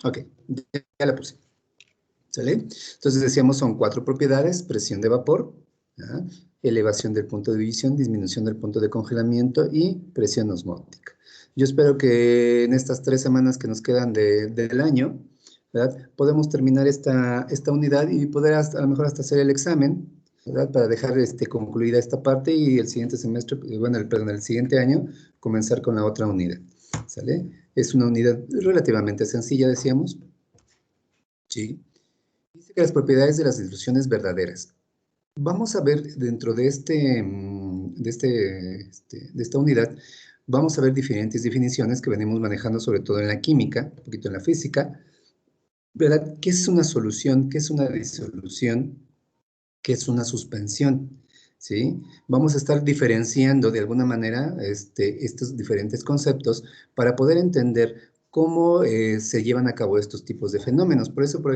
Ok, ya la puse. ¿Sale? Entonces decíamos son 4 propiedades: presión de vapor, ¿ya? Elevación del punto de ebullición, disminución del punto de congelamiento y presión osmótica. Yo espero que en estas 3 semanas que nos quedan del año, ¿verdad? Podemos terminar esta unidad y poder a lo mejor hasta hacer el examen, ¿verdad? Para dejar concluida esta parte y el siguiente semestre, bueno, perdón, el siguiente año, comenzar con la otra unidad. ¿Sale? Es una unidad relativamente sencilla, decíamos. Sí. Dice que las propiedades de las disoluciones verdaderas. Vamos a ver dentro de de esta unidad, vamos a ver diferentes definiciones que venimos manejando, sobre todo en la química, un poquito en la física, ¿verdad? ¿Qué es una solución? ¿Qué es una disolución? ¿Qué es una suspensión? ¿Sí? Vamos a estar diferenciando de alguna manera estos diferentes conceptos para poder entender cómo se llevan a cabo estos tipos de fenómenos. Por eso, por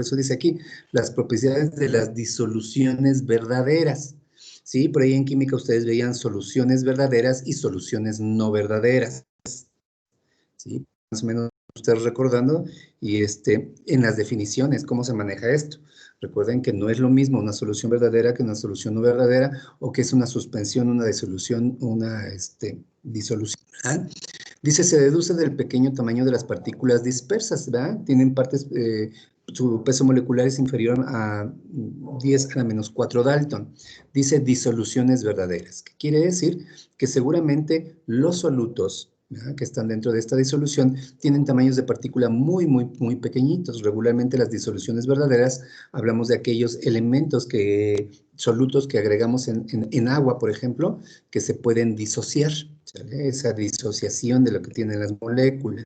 eso dice aquí, las propiedades de las disoluciones verdaderas. ¿Sí? Por ahí en química ustedes veían soluciones verdaderas y soluciones no verdaderas. ¿Sí? Más o menos ustedes recordando, y en las definiciones, cómo se maneja esto. Recuerden que no es lo mismo una solución verdadera que una solución no verdadera, o que es una suspensión, una disolución, una disolución. ¿Ah? Dice, se deduce del pequeño tamaño de las partículas dispersas, ¿verdad? Tienen partes, su peso molecular es inferior a 10 a la menos 4 Dalton. Dice disoluciones verdaderas. ¿Qué quiere decir? Que seguramente los solutos, ¿verdad?, que están dentro de esta disolución tienen tamaños de partícula muy, muy, muy pequeñitos. Regularmente las disoluciones verdaderas hablamos de aquellos elementos solutos que agregamos en agua, por ejemplo, que se pueden disociar, ¿sale? Esa disociación de lo que tienen las moléculas.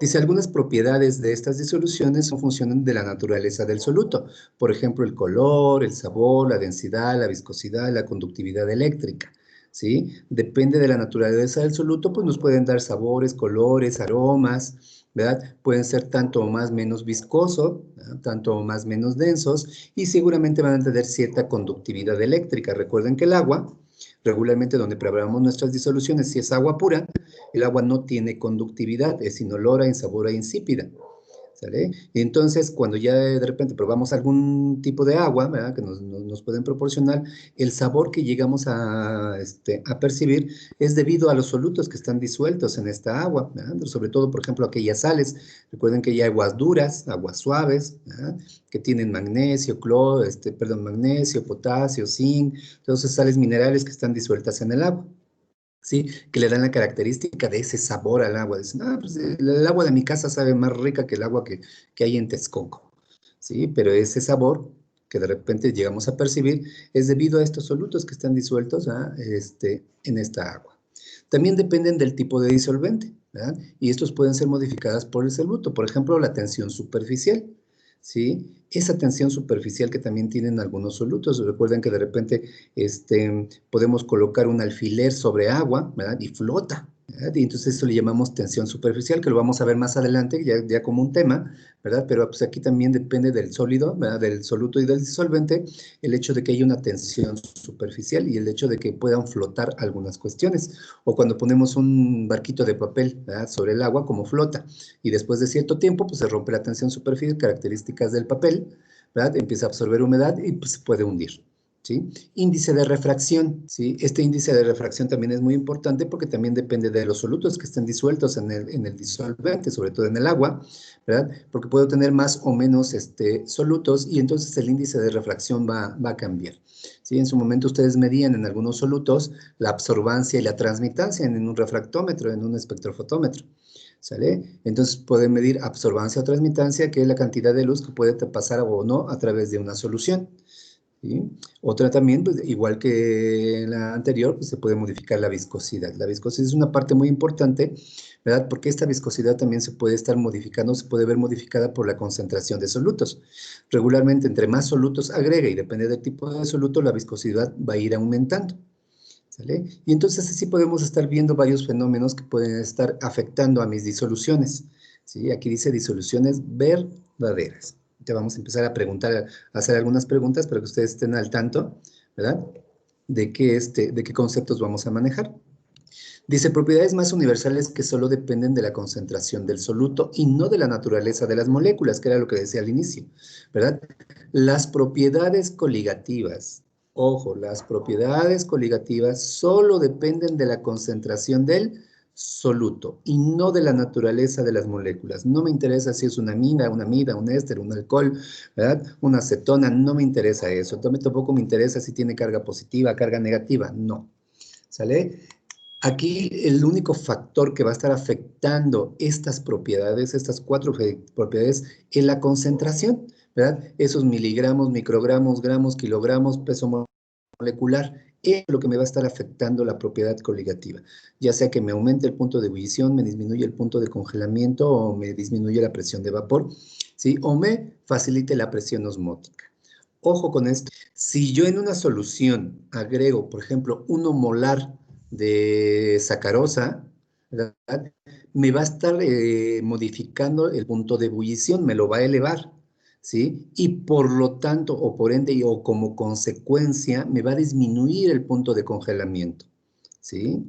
Dice, algunas propiedades de estas disoluciones son funciones de la naturaleza del soluto. Por ejemplo, el color, el sabor, la densidad, la viscosidad, la conductividad eléctrica. ¿Sí? Depende de la naturaleza del soluto, pues nos pueden dar sabores, colores, aromas, ¿verdad? Pueden ser tanto o más menos viscoso, ¿verdad?, tanto o más menos densos, y seguramente van a tener cierta conductividad eléctrica. Recuerden que el agua, regularmente donde preparamos nuestras disoluciones, si es agua pura, el agua no tiene conductividad, es inolora, insabora e insípida. ¿Sale? Y entonces, cuando ya de repente probamos algún tipo de agua, ¿verdad?, que nos pueden proporcionar, el sabor que llegamos a percibir es debido a los solutos que están disueltos en esta agua, ¿verdad? Sobre todo, por ejemplo, aquellas sales. Recuerden que hay aguas duras, aguas suaves, ¿verdad?, que tienen magnesio, magnesio, potasio, zinc, entonces sales minerales que están disueltas en el agua. ¿Sí? Que le dan la característica de ese sabor al agua. Dicen, pues el agua de mi casa sabe más rica que el agua que hay en Texcoco, ¿sí? Pero ese sabor que de repente llegamos a percibir es debido a estos solutos que están disueltos en esta agua. También dependen del tipo de disolvente, ¿verdad? Y estos pueden ser modificadas por el soluto. Por ejemplo, la tensión superficial, ¿sí? Esa tensión superficial que también tienen algunos solutos. Recuerden que de repente podemos colocar un alfiler sobre agua, ¿verdad?, y flota, ¿verdad? Y entonces eso le llamamos tensión superficial, que lo vamos a ver más adelante, ya como un tema, ¿verdad? Pero pues aquí también depende del sólido, ¿verdad?, del soluto y del disolvente, el hecho de que haya una tensión superficial y el hecho de que puedan flotar algunas cuestiones. O cuando ponemos un barquito de papel, ¿verdad?, sobre el agua, como flota, y después de cierto tiempo, pues se rompe la tensión superficial, características del papel, ¿verdad?, empieza a absorber humedad y pues se puede hundir. ¿Sí? Índice de refracción, ¿sí? Este índice de refracción también es muy importante porque también depende de los solutos que estén disueltos en el disolvente, sobre todo en el agua, ¿verdad? Porque puedo tener más o menos solutos y entonces el índice de refracción va a cambiar. ¿Sí? En su momento ustedes medían en algunos solutos la absorbancia y la transmitancia en un refractómetro, en un espectrofotómetro. ¿Sale? Entonces pueden medir absorbancia o transmitancia, que es la cantidad de luz que puede pasar o no a través de una solución. ¿Sí? Otra también, pues, igual que la anterior, pues se puede modificar la viscosidad. La viscosidad es una parte muy importante, ¿verdad? Porque esta viscosidad también se puede estar modificando, se puede ver modificada por la concentración de solutos. Regularmente, entre más solutos agrega y depende del tipo de soluto, la viscosidad va a ir aumentando. ¿Sale? Y entonces así podemos estar viendo varios fenómenos que pueden estar afectando a mis disoluciones. ¿Sí? Aquí dice disoluciones verdaderas. Te vamos a empezar a preguntar, a hacer algunas preguntas para que ustedes estén al tanto, ¿verdad?, de qué conceptos vamos a manejar. Dice, propiedades más universales que solo dependen de la concentración del soluto y no de la naturaleza de las moléculas, que era lo que decía al inicio, ¿verdad? Las propiedades coligativas, ojo, las propiedades coligativas solo dependen de la concentración del soluto y no de la naturaleza de las moléculas. No me interesa si es una amida, un éster, un alcohol, ¿verdad? Una acetona, no me interesa eso. Tampoco me interesa si tiene carga positiva, carga negativa, no. ¿Sale? Aquí el único factor que va a estar afectando estas propiedades, estas cuatro propiedades, es la concentración, ¿verdad? Esos miligramos, microgramos, gramos, kilogramos, peso molecular, es lo que me va a estar afectando la propiedad coligativa. Ya sea que me aumente el punto de ebullición, me disminuye el punto de congelamiento o me disminuye la presión de vapor, ¿sí? O me facilite la presión osmótica. Ojo con esto. Si yo en una solución agrego, por ejemplo, 1 molar de sacarosa, ¿verdad? Me va a estar modificando el punto de ebullición, me lo va a elevar, ¿sí? Y por lo tanto, o por ende, o como consecuencia, me va a disminuir el punto de congelamiento, ¿sí?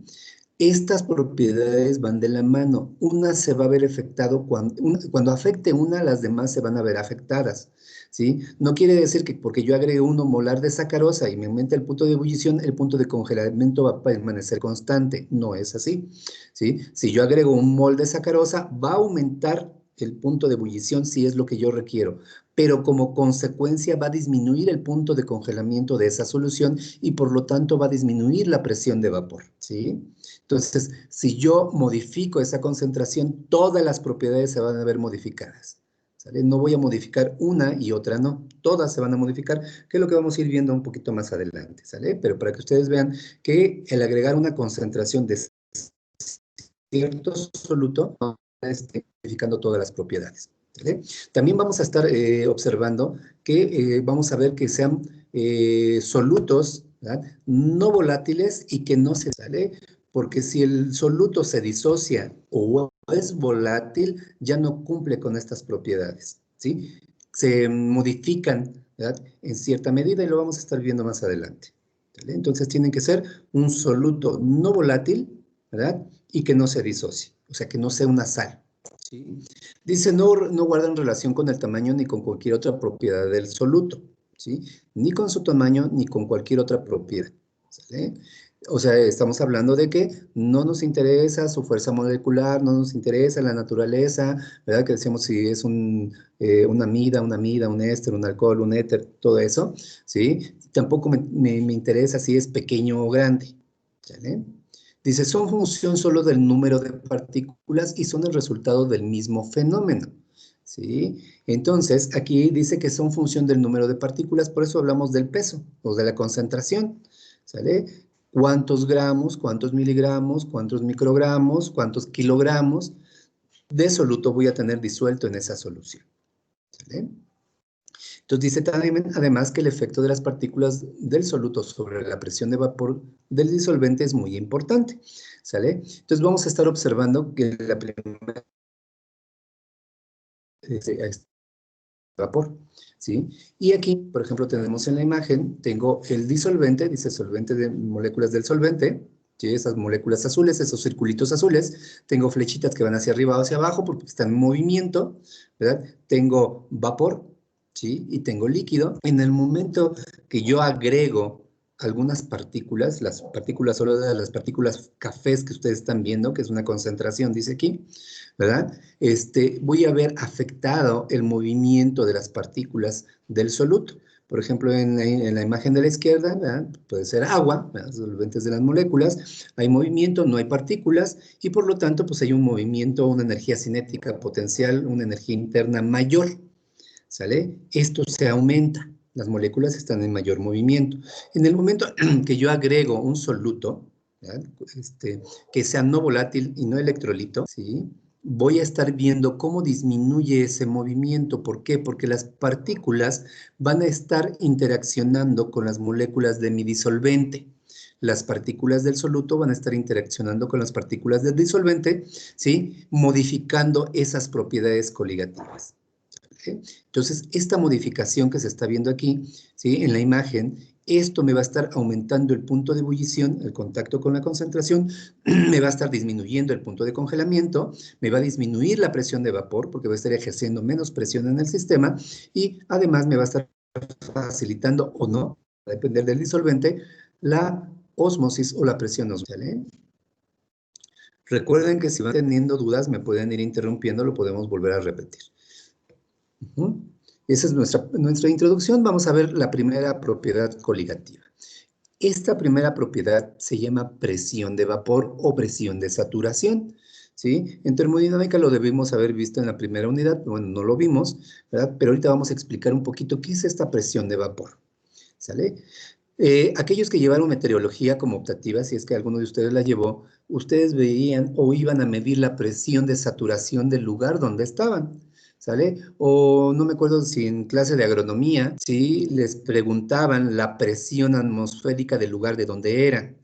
Estas propiedades van de la mano. Una se va a ver afectado cuando afecte una, las demás se van a ver afectadas, ¿sí? No quiere decir que porque yo agregue 1 molar de sacarosa y me aumente el punto de ebullición, el punto de congelamiento va a permanecer constante. No es así, ¿sí? Si yo agrego 1 mol de sacarosa, va a aumentar el punto de ebullición si es lo que yo requiero, pero como consecuencia va a disminuir el punto de congelamiento de esa solución y por lo tanto va a disminuir la presión de vapor, ¿sí? Entonces, si yo modifico esa concentración, todas las propiedades se van a ver modificadas, ¿sale? No voy a modificar una y otra no, todas se van a modificar, que es lo que vamos a ir viendo un poquito más adelante, ¿sale? Pero para que ustedes vean que el agregar una concentración de cierto soluto está modificando todas las propiedades, ¿sale? También vamos a estar observando que vamos a ver que sean solutos, ¿verdad? No volátiles y que no se sale, porque si el soluto se disocia o es volátil, ya no cumple con estas propiedades, ¿sí? Se modifican, ¿verdad? En cierta medida y lo vamos a estar viendo más adelante, ¿vale? Entonces tienen que ser un soluto no volátil, ¿verdad? Y que no se disocie, o sea, que no sea una sal, ¿sí? Dice, no guardan relación con el tamaño ni con cualquier otra propiedad del soluto, ¿sí? Ni con su tamaño ni con cualquier otra propiedad, ¿sale? O sea, estamos hablando de que no nos interesa su fuerza molecular, no nos interesa la naturaleza, ¿verdad? Que decíamos si es una amida, un éster, un alcohol, un éter, todo eso, ¿sí? Tampoco me interesa si es pequeño o grande, ¿sale? Dice, son función solo del número de partículas y son el resultado del mismo fenómeno, ¿sí? Entonces, aquí dice que son función del número de partículas, por eso hablamos del peso o de la concentración, ¿sale? ¿Cuántos gramos, cuántos miligramos, cuántos microgramos, cuántos kilogramos de soluto voy a tener disuelto en esa solución, ¿sale? Entonces dice también, además, que el efecto de las partículas del soluto sobre la presión de vapor del disolvente es muy importante, ¿sale? Entonces vamos a estar observando que la primera es vapor, ¿sí? Y aquí, por ejemplo, tenemos en la imagen, tengo el disolvente, dice solvente de moléculas del solvente, ¿sí? Esas moléculas azules, esos circulitos azules, tengo flechitas que van hacia arriba o hacia abajo porque están en movimiento, ¿verdad? Tengo vapor, ¿sí? Y tengo líquido. En el momento que yo agrego algunas partículas, las partículas solo de las partículas cafés que ustedes están viendo, que es una concentración, dice aquí, ¿verdad? Voy a ver afectado el movimiento de las partículas del soluto. Por ejemplo, en la imagen de la izquierda, ¿verdad? Puede ser agua, ¿verdad? Solventes de las moléculas, hay movimiento, no hay partículas, y por lo tanto, pues hay un movimiento, una energía cinética potencial, una energía interna mayor, ¿sale? Esto se aumenta, las moléculas están en mayor movimiento. En el momento que yo agrego un soluto, ¿verdad? Que sea no volátil y no electrolito, ¿sí? Voy a estar viendo cómo disminuye ese movimiento. ¿Por qué? Porque las partículas van a estar interaccionando con las moléculas de mi disolvente. Las partículas del soluto van a estar interaccionando con las partículas del disolvente, ¿sí? Modificando esas propiedades coligativas. ¿Sí? Entonces, esta modificación que se está viendo aquí, ¿sí? En la imagen, Esto me va a estar aumentando el punto de ebullición, el contacto con la concentración, me va a estar disminuyendo el punto de congelamiento, me va a disminuir la presión de vapor porque va a estar ejerciendo menos presión en el sistema y además me va a estar facilitando o no, va a depender del disolvente, la ósmosis o la presión osmolar. Recuerden que si van teniendo dudas me pueden ir interrumpiendo, lo podemos volver a repetir. Esa es nuestra introducción. Vamos a ver la primera propiedad coligativa. Esta primera propiedad se llama presión de vapor o presión de saturación, ¿sí? En termodinámica lo debimos haber visto en la primera unidad, bueno, no lo vimos, ¿verdad? Pero ahorita vamos a explicar un poquito qué es esta presión de vapor, ¿sale? Aquellos que llevaron meteorología como optativa, si es que alguno de ustedes la llevó, ustedes veían o iban a medir la presión de saturación del lugar donde estaban, ¿sale? O no me acuerdo si en clase de agronomía, si les preguntaban la presión atmosférica del lugar de donde eran,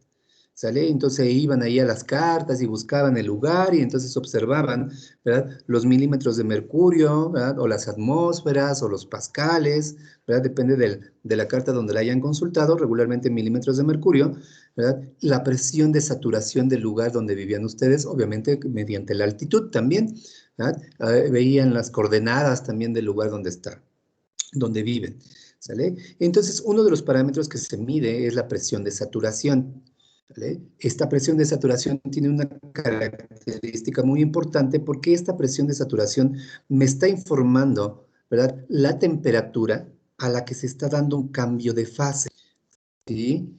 ¿sale? Entonces iban ahí a las cartas y buscaban el lugar y entonces observaban, ¿verdad? Los milímetros de mercurio, ¿verdad? O las atmósferas o los pascales, ¿verdad? Depende de la carta donde la hayan consultado, regularmente milímetros de mercurio, ¿verdad? La presión de saturación del lugar donde vivían ustedes, obviamente mediante la altitud también, ¿verdad? Veían las coordenadas también del lugar donde está, donde viven, ¿sale? Entonces, uno de los parámetros que se mide es la presión de saturación, ¿vale? Esta presión de saturación tiene una característica muy importante porque esta presión de saturación me está informando, ¿verdad? La temperatura a la que se está dando un cambio de fase, ¿sí?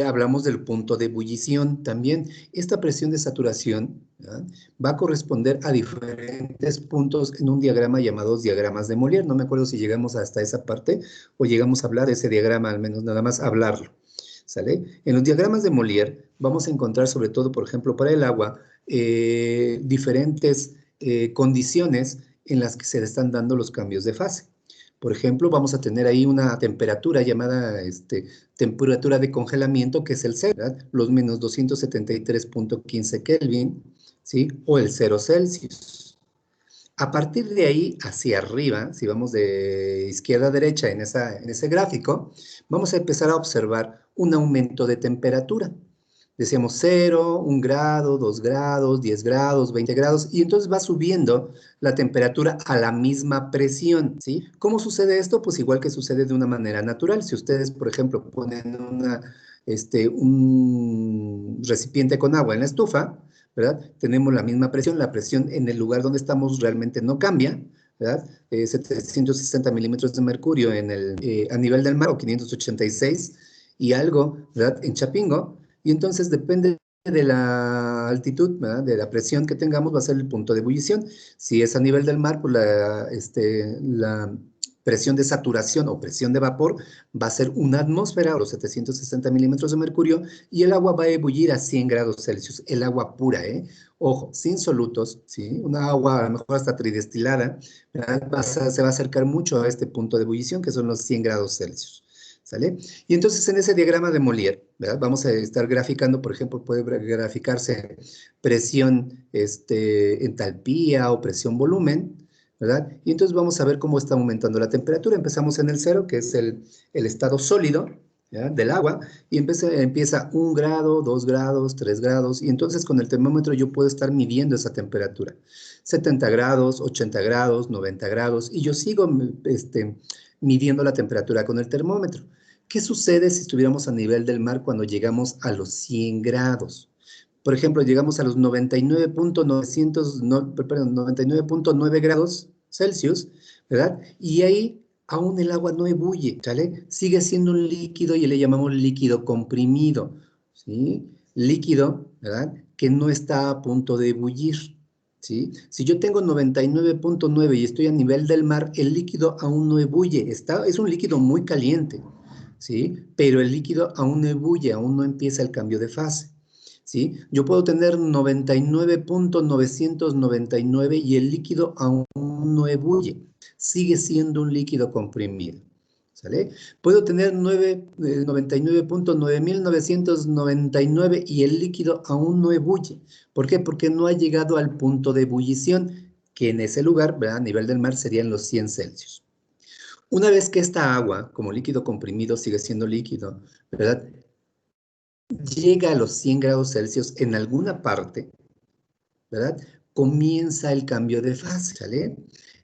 Hablamos del punto de ebullición también. Esta presión de saturación, ¿verdad? Va a corresponder a diferentes puntos en un diagrama llamados diagramas de Molière. No me acuerdo si llegamos hasta esa parte o llegamos a hablar de ese diagrama, al menos nada más hablarlo. ¿Sale? En los diagramas de Molière vamos a encontrar, sobre todo, por ejemplo, para el agua, diferentes condiciones en las que se le están dando los cambios de fase. Por ejemplo, vamos a tener ahí una temperatura llamada temperatura de congelamiento, que es el cero, ¿verdad? Los menos 273.15 Kelvin, ¿sí? O el 0 Celsius. A partir de ahí hacia arriba, si vamos de izquierda a derecha en ese gráfico, vamos a empezar a observar un aumento de temperatura. Decíamos 0, 1 grado, 2 grados, 10 grados, 20 grados, y entonces va subiendo la temperatura a la misma presión, ¿sí? ¿Cómo sucede esto? Pues igual que sucede de una manera natural. Si ustedes, por ejemplo, ponen un recipiente con agua en la estufa, ¿verdad? Tenemos la misma presión, la presión en el lugar donde estamos realmente no cambia, ¿verdad? 760 milímetros de mercurio a nivel del mar, o 586 y algo, ¿verdad? En Chapingo, y entonces depende de la altitud, ¿verdad? De la presión que tengamos, va a ser el punto de ebullición. Si es a nivel del mar, pues la presión de saturación o presión de vapor va a ser una atmósfera o los 760 milímetros de mercurio y el agua va a ebullir a 100 grados Celsius, el agua pura, ¿eh? Ojo, sin solutos, ¿sí? Una agua a lo mejor hasta tridestilada, ¿verdad? Se va a acercar mucho a este punto de ebullición que son los 100 grados Celsius. ¿Sale? Y entonces en ese diagrama de Molière, ¿verdad? Vamos a estar graficando, por ejemplo, puede graficarse presión, entalpía o presión volumen, ¿verdad? Y entonces vamos a ver cómo está aumentando la temperatura. Empezamos en el cero, que es el estado sólido, ¿ya? Del agua, y empieza 1 grado, 2 grados, 3 grados, y entonces con el termómetro yo puedo estar midiendo esa temperatura. 70 grados, 80 grados, 90 grados, y yo sigo midiendo la temperatura con el termómetro. ¿Qué sucede si estuviéramos a nivel del mar cuando llegamos a los 100 grados? Por ejemplo, llegamos a los 99.9 grados Celsius, ¿verdad? Y ahí aún el agua no ebulle, ¿sale? Sigue siendo un líquido y le llamamos líquido comprimido, ¿sí? Líquido, ¿verdad? Que no está a punto de ebullir, ¿sí? Si yo tengo 99.9 y estoy a nivel del mar, el líquido aún no ebulle, es un líquido muy caliente, ¿sí? Pero el líquido aún no ebulle, aún no empieza el cambio de fase, ¿sí? Yo puedo tener 99.999 y el líquido aún no ebulle, sigue siendo un líquido comprimido, ¿sale? Puedo tener 99.9999 y el líquido aún no ebulle. ¿Por qué? Porque no ha llegado al punto de ebullición, que en ese lugar, ¿verdad? A nivel del mar serían los 100 Celsius. Una vez que esta agua, como líquido comprimido, sigue siendo líquido, ¿verdad? Llega a los 100 grados Celsius en alguna parte, ¿verdad? Comienza el cambio de fase, ¿sale?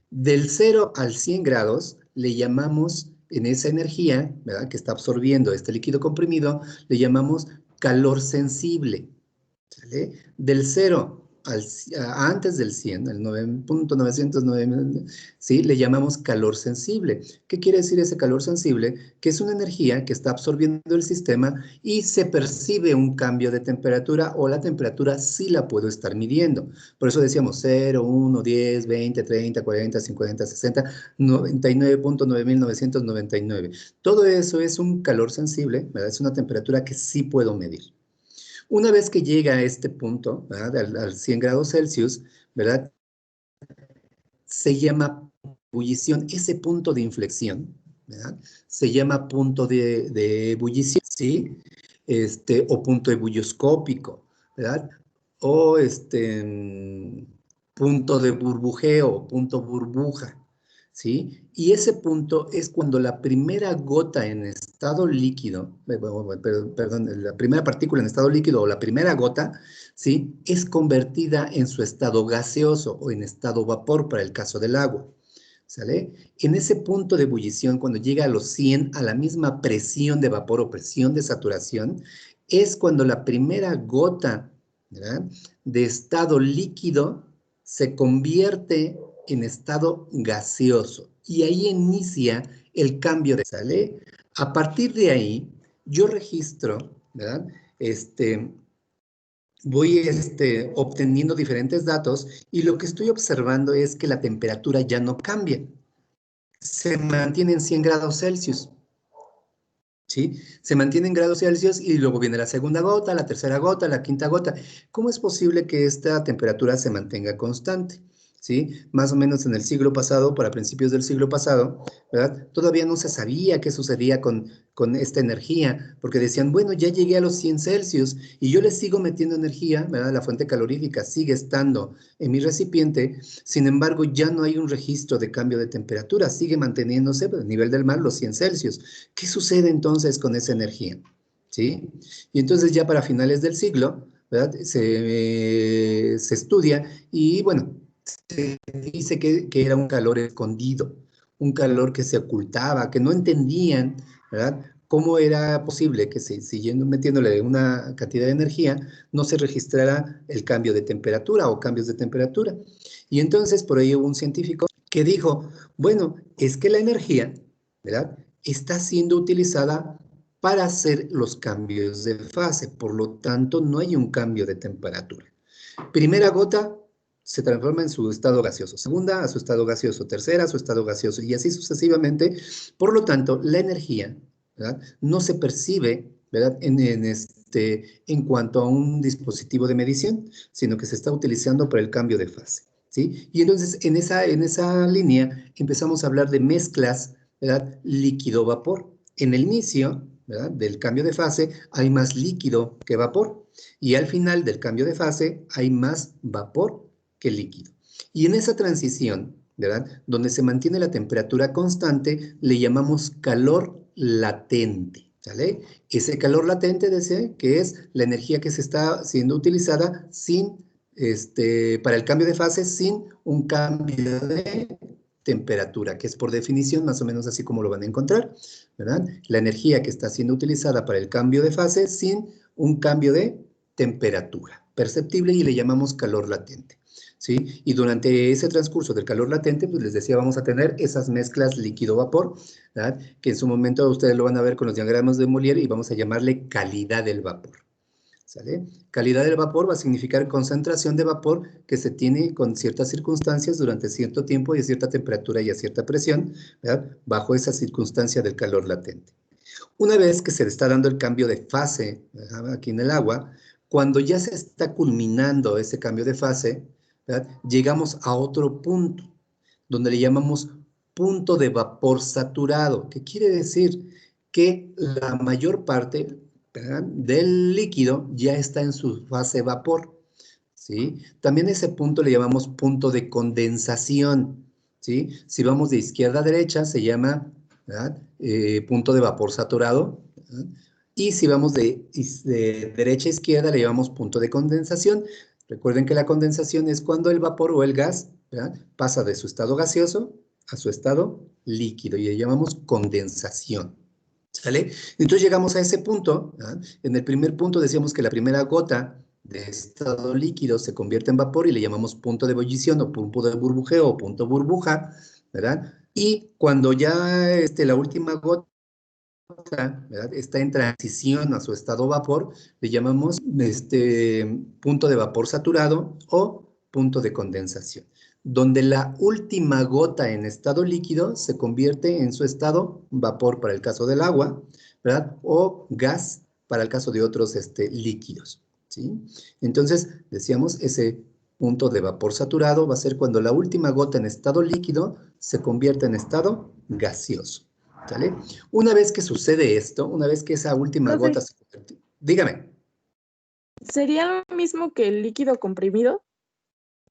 Del 0 al 100 grados le llamamos, en esa energía, ¿verdad? Que está absorbiendo este líquido comprimido, le llamamos calor sensible, ¿sale? Del 0 antes del 100, el 9.909, ¿sí? Le llamamos calor sensible. ¿Qué quiere decir ese calor sensible? Que es una energía que está absorbiendo el sistema y se percibe un cambio de temperatura o la temperatura sí la puedo estar midiendo. Por eso decíamos 0, 1, 10, 20, 30, 40, 50, 60, 99.9999. Todo eso es un calor sensible, ¿verdad? Es una temperatura que sí puedo medir. Una vez que llega a este punto, ¿verdad? Al 100 grados Celsius, ¿verdad? Se llama ebullición. Ese punto de inflexión, ¿verdad? Se llama punto de ebullición, ¿sí? O punto ebullioscópico, ¿verdad? O punto de burbujeo, punto burbuja, ¿sí? Y ese punto es cuando la primera gota en estado líquido, perdón, la primera partícula en estado líquido o la primera gota, ¿sí? Es convertida en su estado gaseoso o en estado vapor para el caso del agua, ¿sale? En ese punto de ebullición, cuando llega a los 100, a la misma presión de vapor o presión de saturación, es cuando la primera gota, ¿verdad? De estado líquido se convierte en estado gaseoso y ahí inicia el cambio de, ¿sale? A partir de ahí, yo registro, ¿verdad? Voy obteniendo diferentes datos y lo que estoy observando es que la temperatura ya no cambia, se mantiene en 100 grados Celsius. ¿Sí? Se mantiene en grados Celsius y luego viene la segunda gota, la tercera gota, la quinta gota. ¿Cómo es posible que esta temperatura se mantenga constante? ¿Sí? Más o menos en el siglo pasado, para principios del siglo pasado, ¿verdad? Todavía no se sabía qué sucedía con esta energía, porque decían, bueno, ya llegué a los 100 Celsius y yo le sigo metiendo energía, ¿verdad? La fuente calorífica sigue estando en mi recipiente, sin embargo, ya no hay un registro de cambio de temperatura, sigue manteniéndose a nivel del mar los 100 Celsius. ¿Qué sucede entonces con esa energía? ¿Sí? Y entonces ya para finales del siglo, ¿verdad? Se estudia y bueno, se dice que era un calor escondido, un calor que se ocultaba, que no entendían, ¿verdad? ¿Cómo era posible que siguiendo metiéndole una cantidad de energía no se registrara el cambio de temperatura o cambios de temperatura? Y entonces por ahí hubo un científico que dijo, bueno, es que la energía, ¿verdad? Está siendo utilizada para hacer los cambios de fase, por lo tanto no hay un cambio de temperatura. Primera gota se transforma en su estado gaseoso, segunda a su estado gaseoso, tercera a su estado gaseoso y así sucesivamente. Por lo tanto, la energía, ¿verdad? No se percibe, ¿verdad? En cuanto a un dispositivo de medición, sino que se está utilizando para el cambio de fase, ¿sí? Y entonces en esa línea empezamos a hablar de mezclas, ¿verdad? Líquido-vapor. En el inicio, ¿verdad? Del cambio de fase hay más líquido que vapor. Y al final del cambio de fase hay más vapor que líquido. Y en esa transición, ¿verdad? Donde se mantiene la temperatura constante, le llamamos calor latente, ¿sale? Ese calor latente dice que es la energía que se está siendo utilizada para el cambio de fase sin un cambio de temperatura, que es por definición más o menos así como lo van a encontrar, ¿verdad? La energía que está siendo utilizada para el cambio de fase sin un cambio de temperatura perceptible y le llamamos calor latente, ¿sí? Y durante ese transcurso del calor latente, pues les decía, vamos a tener esas mezclas líquido-vapor, ¿verdad? Que en su momento ustedes lo van a ver con los diagramas de Molière y vamos a llamarle calidad del vapor. ¿Sale? Calidad del vapor va a significar concentración de vapor que se tiene con ciertas circunstancias durante cierto tiempo y a cierta temperatura y a cierta presión, ¿verdad? Bajo esa circunstancia del calor latente. Una vez que se le está dando el cambio de fase, ¿verdad? Aquí en el agua, cuando ya se está culminando ese cambio de fase, ¿verdad? Llegamos a otro punto, donde le llamamos punto de vapor saturado, que quiere decir que la mayor parte, ¿verdad? Del líquido ya está en su fase vapor, ¿sí? También ese punto le llamamos punto de condensación, ¿sí? Si vamos de izquierda a derecha, se llama, ¿verdad? Punto de vapor saturado, ¿verdad? Y si vamos de derecha a izquierda, le llamamos punto de condensación. Recuerden que la condensación es cuando el vapor o el gas, ¿verdad? Pasa de su estado gaseoso a su estado líquido y le llamamos condensación. ¿Sale? Entonces llegamos a ese punto, ¿verdad? En el primer punto decíamos que la primera gota de estado líquido se convierte en vapor y le llamamos punto de ebullición o punto de burbujeo o punto burbuja, ¿verdad? Y cuando ya la última gota, ¿verdad? Está en transición a su estado vapor, le llamamos punto de vapor saturado o punto de condensación, donde la última gota en estado líquido se convierte en su estado vapor para el caso del agua, ¿verdad? O gas para el caso de otros líquidos, ¿sí? Entonces, decíamos, ese punto de vapor saturado va a ser cuando la última gota en estado líquido se convierte en estado gaseoso. ¿Sale? Una vez que sucede esto, una vez que esa última Profe, gota se... Dígame. ¿sería lo mismo que el líquido comprimido?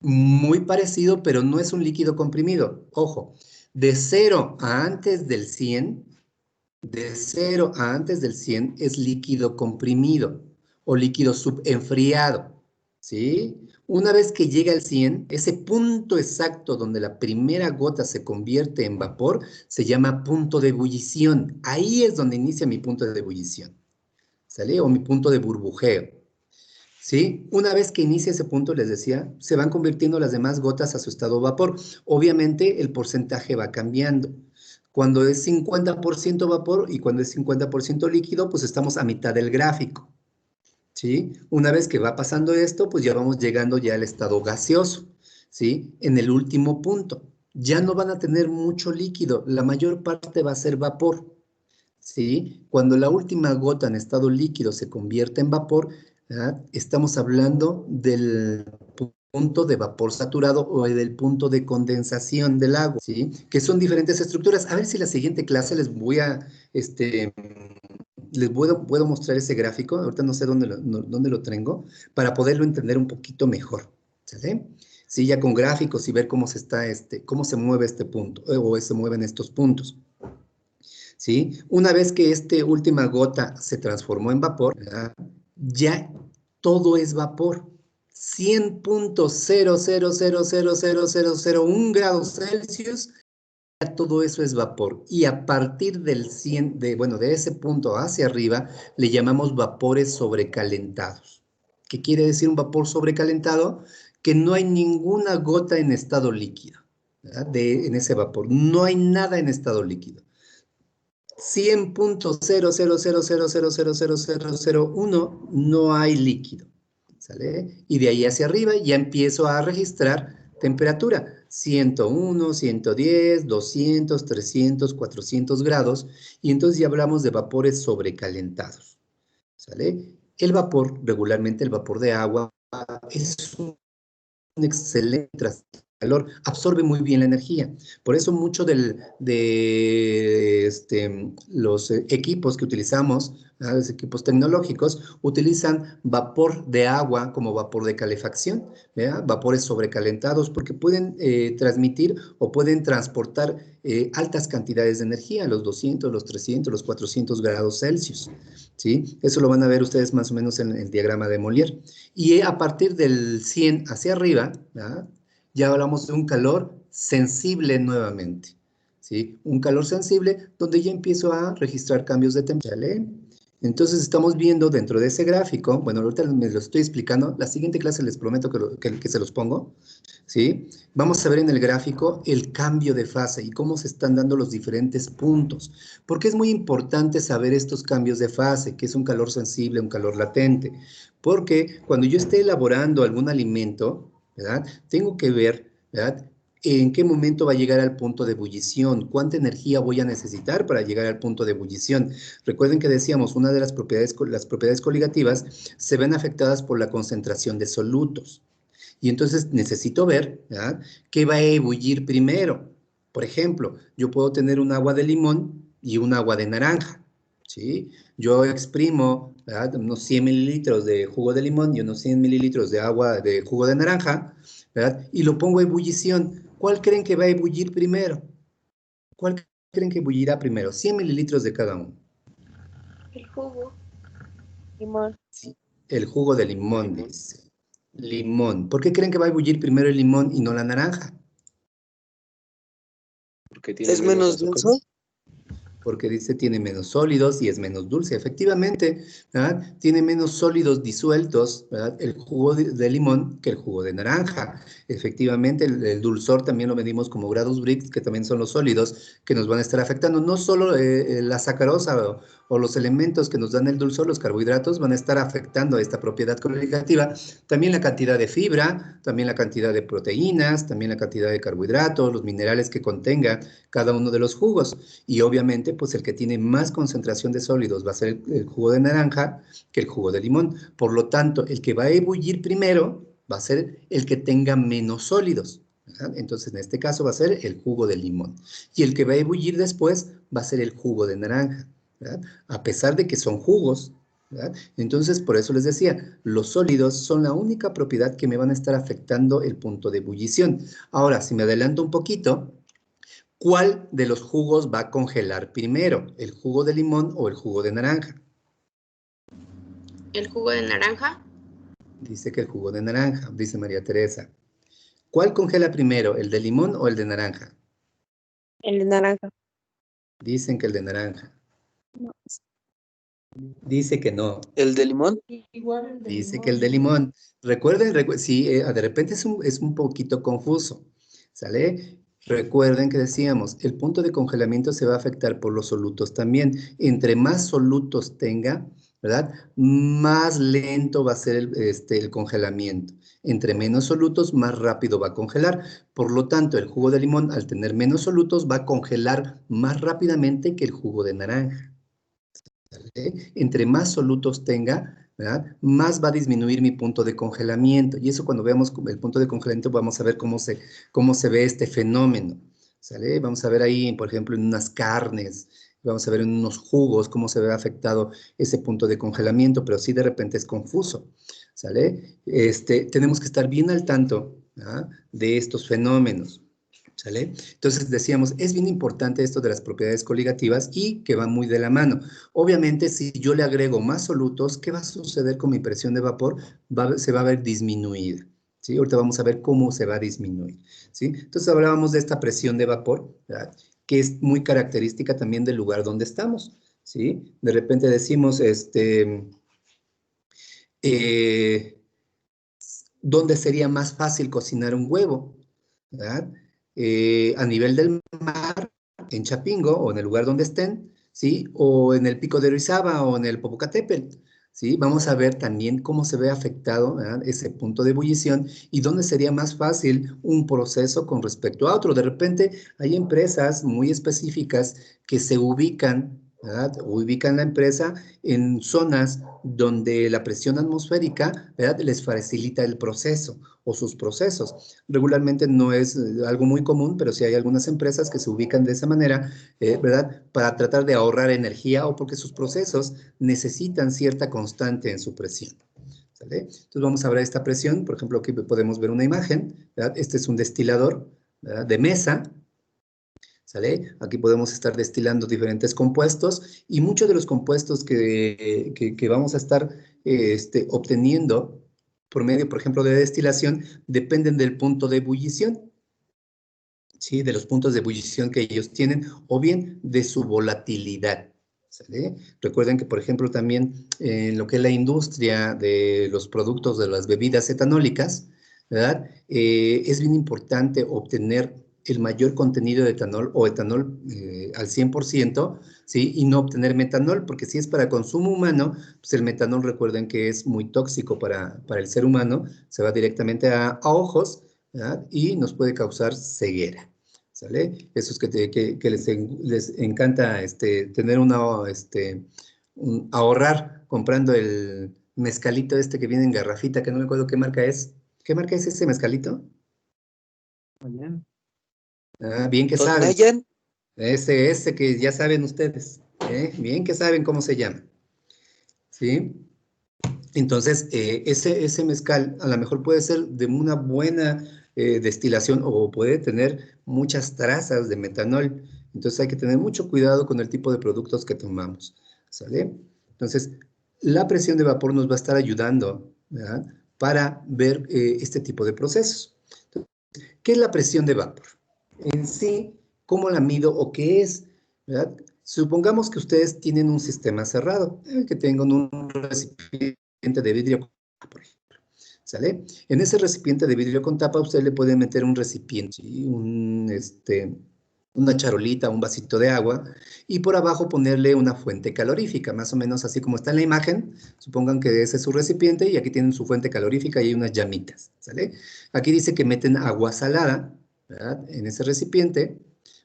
Muy parecido, pero no es un líquido comprimido. Ojo, de 0 a antes del 100, de 0 a antes del 100 es líquido comprimido o líquido subenfriado, ¿sí? Una vez que llega al 100, ese punto exacto donde la primera gota se convierte en vapor se llama punto de ebullición. Ahí es donde inicia mi punto de ebullición, ¿sale? O mi punto de burbujeo. ¿Sí? Una vez que inicia ese punto, les decía, se van convirtiendo las demás gotas a su estado vapor. Obviamente, el porcentaje va cambiando. Cuando es 50% vapor y cuando es 50% líquido, pues estamos a mitad del gráfico, ¿sí? Una vez que va pasando esto, pues ya vamos llegando ya al estado gaseoso, ¿sí? En el último punto. Ya no van a tener mucho líquido, la mayor parte va a ser vapor, ¿sí? Cuando la última gota en estado líquido se convierte en vapor, ¿verdad? Estamos hablando del punto de vapor saturado o del punto de condensación del agua, ¿sí? Que son diferentes estructuras. A ver si la siguiente clase les puedo mostrar ese gráfico. Ahorita no sé dónde lo tengo, para poderlo entender un poquito mejor, ¿sale? Sí, ya con gráficos y ver cómo cómo se mueve este punto, o se mueven estos puntos. ¿Sí? Una vez que esta última gota se transformó en vapor, ¿verdad? Ya todo es vapor. 100.000000001 grados Celsius, ya todo eso es vapor. Y a partir del 100, de ese punto hacia arriba, le llamamos vapores sobrecalentados. ¿Qué quiere decir un vapor sobrecalentado? Que no hay ninguna gota en estado líquido, ¿verdad? En ese vapor. No hay nada en estado líquido. 100.000000001 no hay líquido, ¿sale? Y de ahí hacia arriba ya empiezo a registrar temperatura, 101, 110, 200, 300, 400 grados, y entonces ya hablamos de vapores sobrecalentados, ¿sale? El vapor, regularmente el vapor de agua, es un excelente calor, absorbe muy bien la energía. Por eso mucho de los equipos que utilizamos, ¿verdad? Los equipos tecnológicos, utilizan vapor de agua como vapor de calefacción, ¿verdad? Vapores sobrecalentados, porque pueden transmitir o pueden transportar altas cantidades de energía, los 200, los 300, los 400 grados Celsius, ¿sí? Eso lo van a ver ustedes más o menos en el diagrama de Molière. Y a partir del 100 hacia arriba, ¿verdad? Ya hablamos de un calor sensible nuevamente, ¿sí? Un calor sensible donde ya empiezo a registrar cambios de temperatura, ¿vale? Entonces estamos viendo dentro de ese gráfico, bueno, ahorita me lo estoy explicando, la siguiente clase les prometo que se los pongo, ¿sí? Vamos a ver en el gráfico el cambio de fase y cómo se están dando los diferentes puntos, porque es muy importante saber estos cambios de fase, que es un calor sensible, un calor latente, porque cuando yo esté elaborando algún alimento, ¿verdad? Tengo que ver, ¿verdad? En qué momento va a llegar al punto de ebullición, cuánta energía voy a necesitar para llegar al punto de ebullición. Recuerden que decíamos, una de las propiedades coligativas se ven afectadas por la concentración de solutos. Y entonces necesito ver, ¿verdad? ¿Qué va a ebullir primero? Por ejemplo, yo puedo tener un agua de limón y un agua de naranja. ¿sí? Yo exprimo, ¿verdad?, unos 100 mililitros de jugo de limón y unos 100 mililitros de agua de jugo de naranja, ¿verdad? Y lo pongo a ebullición. ¿Cuál creen que va a ebullir primero? ¿Cuál creen que ebullirá primero? 100 mililitros de cada uno. El jugo. Limón. Sí, el jugo de limón, dice. Limón. ¿Por qué creen que va a ebullir primero el limón y no la naranja? Porque tiene ¿Es menos menos azúcar. denso? Porque dice tiene menos sólidos y es menos dulce. Efectivamente, ¿verdad?, tiene menos sólidos disueltos, ¿verdad?, el jugo de limón que el jugo de naranja. Efectivamente, el dulzor también lo medimos como grados Brix, que también son los sólidos que nos van a estar afectando. No solo la sacarosa o los elementos que nos dan el dulzor, los carbohidratos, van a estar afectando esta propiedad coligativa. También la cantidad de fibra, también la cantidad de proteínas, también la cantidad de carbohidratos, los minerales que contenga cada uno de los jugos. Y obviamente, pues el que tiene más concentración de sólidos va a ser el jugo de naranja que el jugo de limón. Por lo tanto, el que va a ebullir primero va a ser el que tenga menos sólidos, ¿verdad? Entonces, en este caso va a ser el jugo de limón. Y el que va a ebullir después va a ser el jugo de naranja, ¿verdad? A pesar de que son jugos, ¿verdad? Entonces, por eso les decía, los sólidos son la única propiedad que me van a estar afectando el punto de ebullición. Ahora, si me adelanto un poquito, ¿cuál de los jugos va a congelar primero? ¿El jugo de limón o el jugo de naranja? El jugo de naranja. Dice que el jugo de naranja, dice María Teresa. ¿Cuál congela primero, el de limón o el de naranja? El de naranja. Dicen que el de naranja. No. Dice que no. ¿El de limón? Igual el de Dice limón, que el de ¿no? limón. Recuerden, sí, de repente es un poquito confuso, ¿sale? Recuerden que decíamos, el punto de congelamiento se va a afectar por los solutos también. Entre más solutos tenga, ¿verdad?, más lento va a ser el congelamiento. Entre menos solutos, más rápido va a congelar. Por lo tanto, el jugo de limón, al tener menos solutos, va a congelar más rápidamente que el jugo de naranja. Entre más solutos tenga, ¿verdad?, más va a disminuir mi punto de congelamiento. Y eso cuando veamos el punto de congelamiento vamos a ver cómo se ve este fenómeno, ¿sale? Vamos a ver ahí, por ejemplo, en unas carnes, vamos a ver en unos jugos cómo se ve afectado ese punto de congelamiento, pero sí de repente es confuso, ¿sale? Tenemos que estar bien al tanto, ¿ah?, de estos fenómenos. ¿Sale? Entonces decíamos, es bien importante esto de las propiedades coligativas y que va muy de la mano. Obviamente, si yo le agrego más solutos, ¿qué va a suceder con mi presión de vapor? Se va a ver disminuida, ¿sí? Ahorita vamos a ver cómo se va a disminuir, ¿sí? Entonces hablábamos de esta presión de vapor, ¿verdad?, que es muy característica también del lugar donde estamos, ¿sí? De repente decimos, ¿dónde sería más fácil cocinar un huevo? ¿Verdad? A nivel del mar, en Chapingo, o en el lugar donde estén, ¿sí? O en el Pico de Orizaba, o en el Popocatépetl, ¿sí? Vamos a ver también cómo se ve afectado, ¿verdad?, ese punto de ebullición y dónde sería más fácil un proceso con respecto a otro. De repente hay empresas muy específicas que se ubican, ¿verdad?, ubican la empresa en zonas donde la presión atmosférica, ¿verdad?, les facilita el proceso o sus procesos. Regularmente no es algo muy común, pero sí hay algunas empresas que se ubican de esa manera, ¿verdad?, para tratar de ahorrar energía o porque sus procesos necesitan cierta constante en su presión, ¿sale? Entonces vamos a ver esta presión. Por ejemplo, aquí podemos ver una imagen, ¿verdad? Este es un destilador, ¿verdad?, de mesa, ¿sale? Aquí podemos estar destilando diferentes compuestos y muchos de los compuestos que vamos a estar obteniendo por medio, por ejemplo, de destilación, dependen del punto de ebullición, ¿sí? De los puntos de ebullición que ellos tienen o bien de su volatilidad, ¿sale? Recuerden que, por ejemplo, también en lo que es la industria de los productos de las bebidas etanólicas, ¿verdad? Es bien importante obtener el mayor contenido de etanol o etanol al 100%, ¿sí? Y no obtener metanol, porque si es para consumo humano, pues el metanol, recuerden que es muy tóxico para el ser humano, se va directamente a ojos, ¿verdad?, y nos puede causar ceguera, ¿sale? Esos que les encanta tener ahorrar comprando el mezcalito que viene en garrafita, que no me acuerdo qué marca es. ¿Qué marca es ese mezcalito? Ah, bien que saben. ¿Tonayan? Ese que ya saben ustedes. Bien que saben cómo se llama. ¿Sí? Entonces, ese mezcal a lo mejor puede ser de una buena destilación o puede tener muchas trazas de metanol. Entonces hay que tener mucho cuidado con el tipo de productos que tomamos. ¿Sale? Entonces, la presión de vapor nos va a estar ayudando, ¿verdad?, para ver este tipo de procesos. Entonces, ¿qué es la presión de vapor? En sí, ¿cómo la mido o qué es? ¿Verdad? Supongamos que ustedes tienen un sistema cerrado, que tengan un recipiente de vidrio, por ejemplo, ¿sale? En ese recipiente de vidrio con tapa, usted le puede meter un recipiente, ¿sí?, una charolita, un vasito de agua, y por abajo ponerle una fuente calorífica, más o menos así como está en la imagen. Supongan que ese es su recipiente y aquí tienen su fuente calorífica y hay unas llamitas, ¿sale? Aquí dice que meten agua salada, ¿verdad?, en ese recipiente.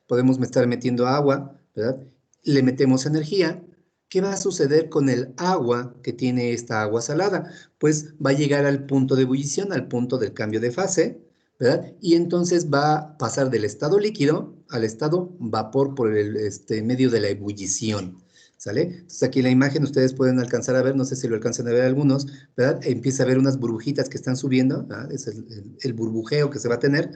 Podemos estar metiendo agua, ¿verdad? Le metemos energía. ¿Qué va a suceder con el agua que tiene esta agua salada? Pues va a llegar al punto de ebullición, al punto del cambio de fase, ¿verdad? Y entonces va a pasar del estado líquido al estado vapor por el medio de la ebullición, ¿sale? Entonces aquí en la imagen ustedes pueden alcanzar a ver, no sé si lo alcanzan a ver algunos, ¿verdad? Empieza a ver unas burbujitas que están subiendo, ¿verdad? Es el burbujeo que se va a tener.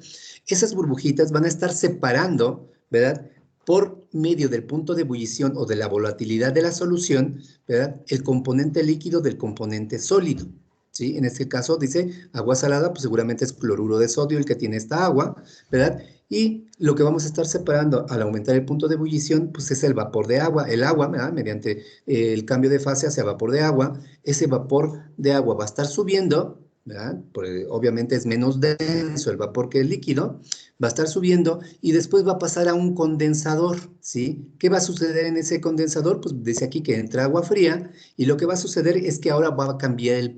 Esas burbujitas van a estar separando, ¿verdad?, por medio del punto de ebullición o de la volatilidad de la solución, ¿verdad?, el componente líquido del componente sólido, ¿sí? En este caso dice agua salada, pues seguramente es cloruro de sodio el que tiene esta agua, ¿verdad? Y lo que vamos a estar separando al aumentar el punto de ebullición, pues es el vapor de agua. El agua, ¿verdad?, mediante el cambio de fase hacia vapor de agua, ese vapor de agua va a estar subiendo, ¿verdad? Porque obviamente es menos denso el vapor que el líquido, va a estar subiendo y después va a pasar a un condensador, ¿sí? ¿Qué va a suceder en ese condensador? Pues dice aquí que entra agua fría y lo que va a suceder es que ahora va a cambiar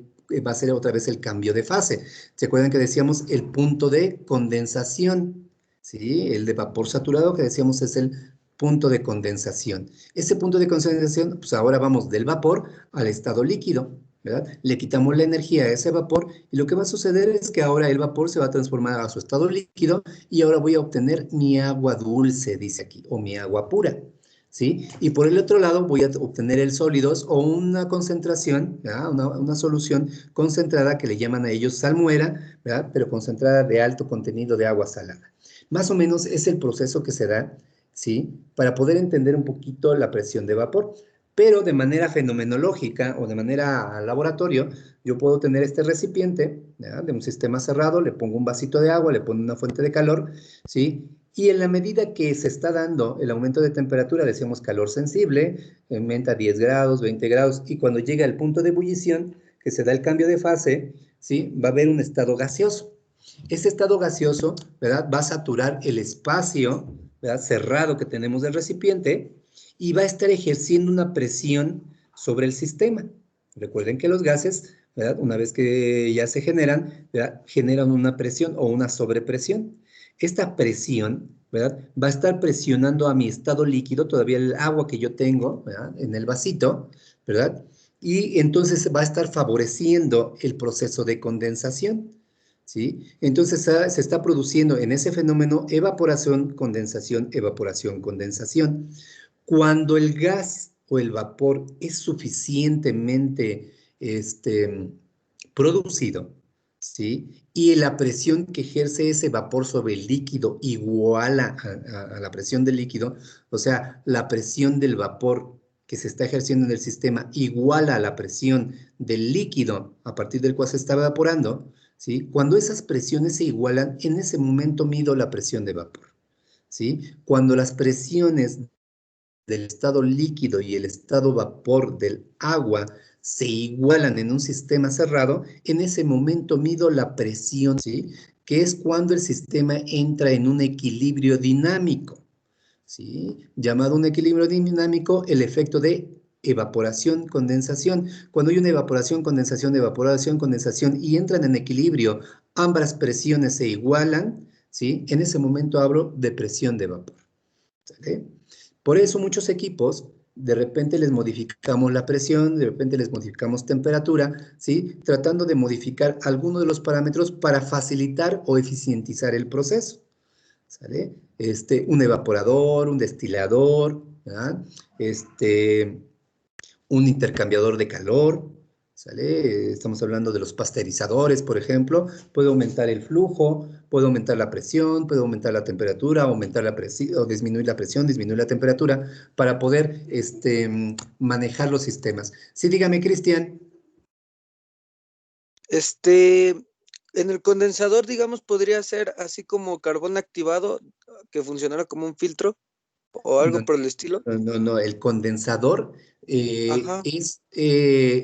va a ser otra vez el cambio de fase. ¿Se acuerdan que decíamos el punto de condensación? ¿Sí? El de vapor saturado que decíamos es el punto de condensación. Ese punto de condensación, pues ahora vamos del vapor al estado líquido, ¿verdad? Le quitamos la energía a ese vapor y lo que va a suceder es que ahora el vapor se va a transformar a su estado líquido y ahora voy a obtener mi agua dulce, dice aquí, o mi agua pura, ¿sí? Y por el otro lado voy a obtener el sólidos o una concentración, ¿verdad?, una solución concentrada que le llaman a ellos salmuera, ¿verdad?, pero concentrada de alto contenido de agua salada. Más o menos es el proceso que se da, ¿sí?, para poder entender un poquito la presión de vapor. Pero de manera fenomenológica o de manera laboratorio, yo puedo tener este recipiente, ¿verdad?, de un sistema cerrado, le pongo un vasito de agua, le pongo una fuente de calor, ¿sí? Y en la medida que se está dando el aumento de temperatura, decíamos calor sensible, aumenta 10 grados, 20 grados, y cuando llega al punto de ebullición, que se da el cambio de fase, ¿sí?, va a haber un estado gaseoso. Ese estado gaseoso, ¿verdad?, va a saturar el espacio, ¿verdad?, cerrado que tenemos del recipiente y va a estar ejerciendo una presión sobre el sistema. Recuerden que los gases, ¿verdad?, una vez que ya se generan, ¿verdad?, generan una presión o una sobrepresión. Esta presión, ¿verdad?, va a estar presionando a mi estado líquido, todavía el agua que yo tengo, ¿verdad?, en el vasito, ¿verdad?, y entonces va a estar favoreciendo el proceso de condensación, ¿sí? Entonces se está produciendo en ese fenómeno evaporación, condensación, evaporación, condensación. Cuando el gas o el vapor es suficientemente producido, ¿sí?, y la presión que ejerce ese vapor sobre el líquido iguala a la presión del líquido, o sea, la presión del vapor que se está ejerciendo en el sistema iguala a la presión del líquido a partir del cual se está evaporando, ¿sí? Cuando esas presiones se igualan, en ese momento mido la presión de vapor, ¿sí? Cuando las presiones del estado líquido y el estado vapor del agua se igualan en un sistema cerrado, en ese momento mido la presión, ¿sí?, que es cuando el sistema entra en un equilibrio dinámico, ¿sí?, llamado un equilibrio dinámico el efecto de evaporación, condensación. Cuando hay una evaporación, condensación y entran en equilibrio, ambas presiones se igualan, ¿sí?, en ese momento hablo de presión de vapor, ¿sale? Por eso muchos equipos, de repente les modificamos la presión, de repente les modificamos temperatura, ¿sí?, tratando de modificar alguno de los parámetros para facilitar o eficientizar el proceso, ¿sale? Un evaporador, un destilador, ¿verdad? Un intercambiador de calor, ¿sale? Estamos hablando de los pasteurizadores, por ejemplo. Puede aumentar el flujo, puede aumentar la presión, puede aumentar la temperatura, aumentar la presión, o disminuir la presión, disminuir la temperatura, para poder manejar los sistemas. Sí, dígame, Cristian. En el condensador, digamos, podría ser así como carbón activado, que funcionara como un filtro o algo No, por el estilo. no, el condensador Ajá. es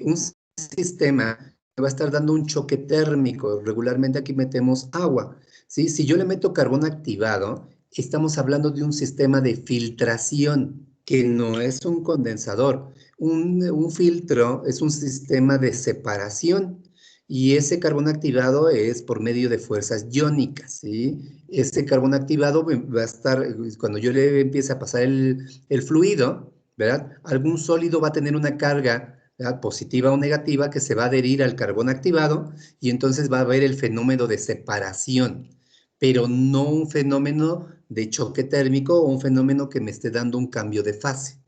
un sistema que va a estar dando un choque térmico. Regularmente aquí metemos agua, ¿sí? Si yo le meto carbón activado, estamos hablando de un sistema de filtración, que no es un condensador. Un filtro es un sistema de separación. Y ese carbón activado es por medio de fuerzas iónicas, ¿sí? Ese carbón activado va a estar, cuando yo le empiece a pasar el fluido, ¿verdad? Algún sólido va a tener una carga, ¿verdad?, positiva o negativa, que se va a adherir al carbón activado, y entonces va a haber el fenómeno de separación, pero no un fenómeno de choque térmico o un fenómeno que me esté dando un cambio de fase.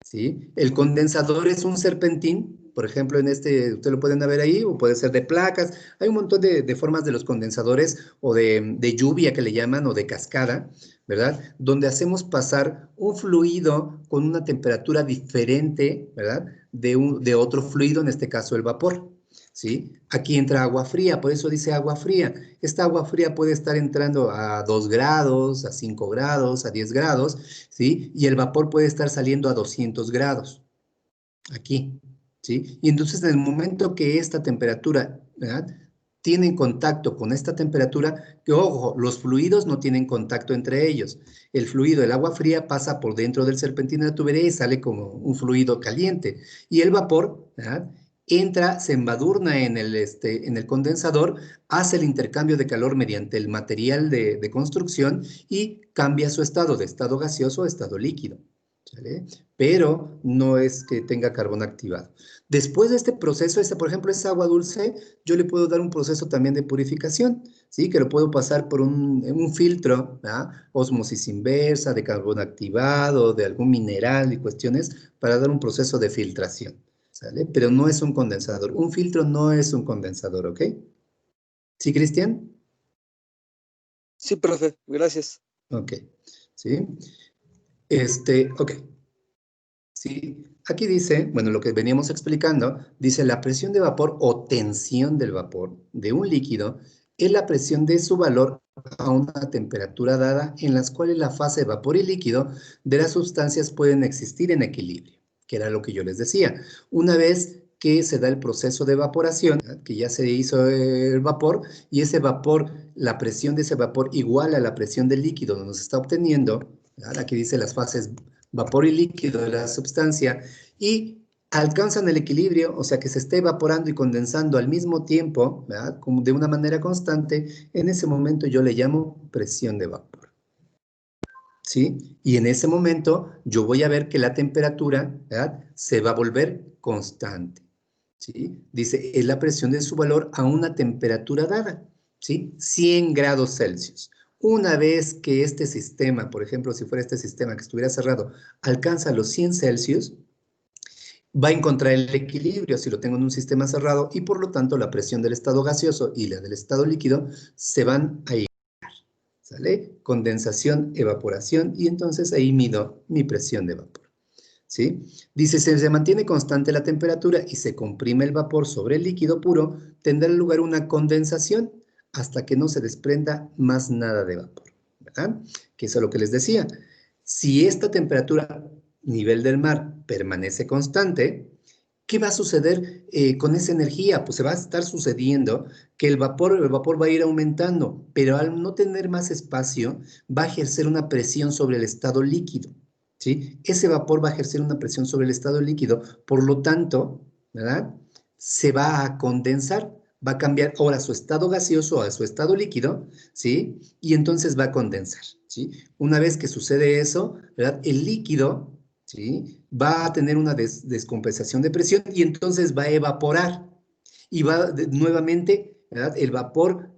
¿Sí? El condensador es un serpentín, por ejemplo, ustedes lo pueden ver ahí, o puede ser de placas. Hay un montón de formas de los condensadores, o de lluvia que le llaman, o de cascada, ¿verdad? Donde hacemos pasar un fluido con una temperatura diferente, ¿verdad? De otro fluido, en este caso el vapor. ¿Sí? Aquí entra agua fría, por eso dice agua fría. Esta agua fría puede estar entrando a 2 grados, a 5 grados, a 10 grados, ¿sí? Y el vapor puede estar saliendo a 200 grados, aquí, ¿sí? Y entonces en el momento que esta temperatura, ¿verdad?, tiene contacto con esta temperatura, que ojo, los fluidos no tienen contacto entre ellos. El fluido, el agua fría, pasa por dentro del serpentín de la tubería y sale como un fluido caliente. Y el vapor, ¿verdad?, entra, se embadurna en el condensador, hace el intercambio de calor mediante el material de construcción y cambia su estado, de estado gaseoso a estado líquido, ¿sale? Pero no es que tenga carbón activado. Después de este proceso, por ejemplo, esa agua dulce, yo le puedo dar un proceso también de purificación, ¿sí? Que lo puedo pasar por un filtro, ¿verdad?, ósmosis inversa, de carbón activado, de algún mineral y cuestiones, para dar un proceso de filtración, ¿sale? Pero no es un condensador. Un filtro no es un condensador, ¿ok? ¿Sí, Cristian? Sí, profe, gracias. Ok, ¿sí? Ok. Sí, aquí dice, bueno, lo que veníamos explicando, dice la presión de vapor o tensión del vapor de un líquido es la presión de su valor a una temperatura dada, en las cuales la fase de vapor y líquido de las sustancias pueden existir en equilibrio, que era lo que yo les decía. Una vez que se da el proceso de evaporación, ¿verdad?, que ya se hizo el vapor, y ese vapor, la presión de ese vapor igual a la presión del líquido donde se está obteniendo, ¿verdad? Aquí dice las fases vapor y líquido de la sustancia, y alcanzan el equilibrio, o sea que se está evaporando y condensando al mismo tiempo, ¿verdad?, como de una manera constante. En ese momento yo le llamo presión de vapor, ¿sí? Y en ese momento yo voy a ver que la temperatura, ¿verdad?, se va a volver constante, ¿sí? Dice, es la presión de su valor a una temperatura dada, ¿sí? 100 grados Celsius. Una vez que este sistema, por ejemplo, si fuera este sistema que estuviera cerrado, alcanza los 100 Celsius, va a encontrar el equilibrio si lo tengo en un sistema cerrado, y por lo tanto la presión del estado gaseoso y la del estado líquido se van a ir, ¿sale? Condensación, evaporación, y entonces ahí mido mi presión de vapor, ¿sí? Dice, si se mantiene constante la temperatura y se comprime el vapor sobre el líquido puro, tendrá lugar una condensación hasta que no se desprenda más nada de vapor, ¿verdad? Que eso es lo que les decía. Si esta temperatura, nivel del mar, permanece constante, ¿qué va a suceder con esa energía? Pues se va a estar sucediendo que el vapor va a ir aumentando, pero al no tener más espacio, va a ejercer una presión sobre el estado líquido, ¿sí? Ese vapor va a ejercer una presión sobre el estado líquido, por lo tanto, ¿verdad?, se va a condensar, va a cambiar ahora su estado gaseoso a su estado líquido, ¿sí? Y entonces va a condensar, ¿sí? Una vez que sucede eso, ¿verdad?, el líquido, ¿sí?, va a tener una descompensación de presión, y entonces va a evaporar, y nuevamente, ¿verdad?, el vapor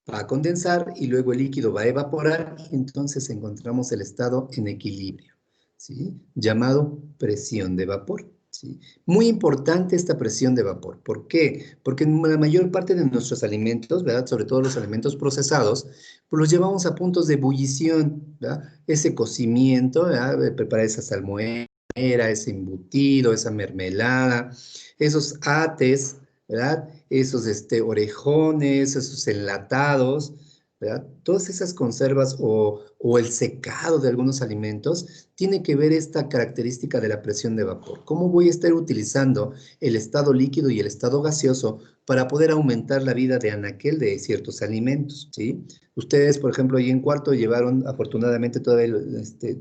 va a condensar y luego el líquido va a evaporar, y entonces encontramos el estado en equilibrio, ¿sí? Llamado presión de vapor. ¿Sí? Muy importante esta presión de vapor. ¿Por qué? Porque en la mayor parte de nuestros alimentos, ¿verdad? Sobre todo los alimentos procesados, pues los llevamos a puntos de ebullición, ¿verdad? Ese cocimiento, ¿verdad? De preparar esa salmuera, ese embutido, esa mermelada, esos ates, ¿verdad? Esos orejones, esos enlatados, ¿verdad? Todas esas conservas o el secado de algunos alimentos tiene que ver esta característica de la presión de vapor. ¿Cómo voy a estar utilizando el estado líquido y el estado gaseoso para poder aumentar la vida de anaquel de ciertos alimentos? ¿Sí? Ustedes, por ejemplo, ahí en cuarto llevaron, afortunadamente todavía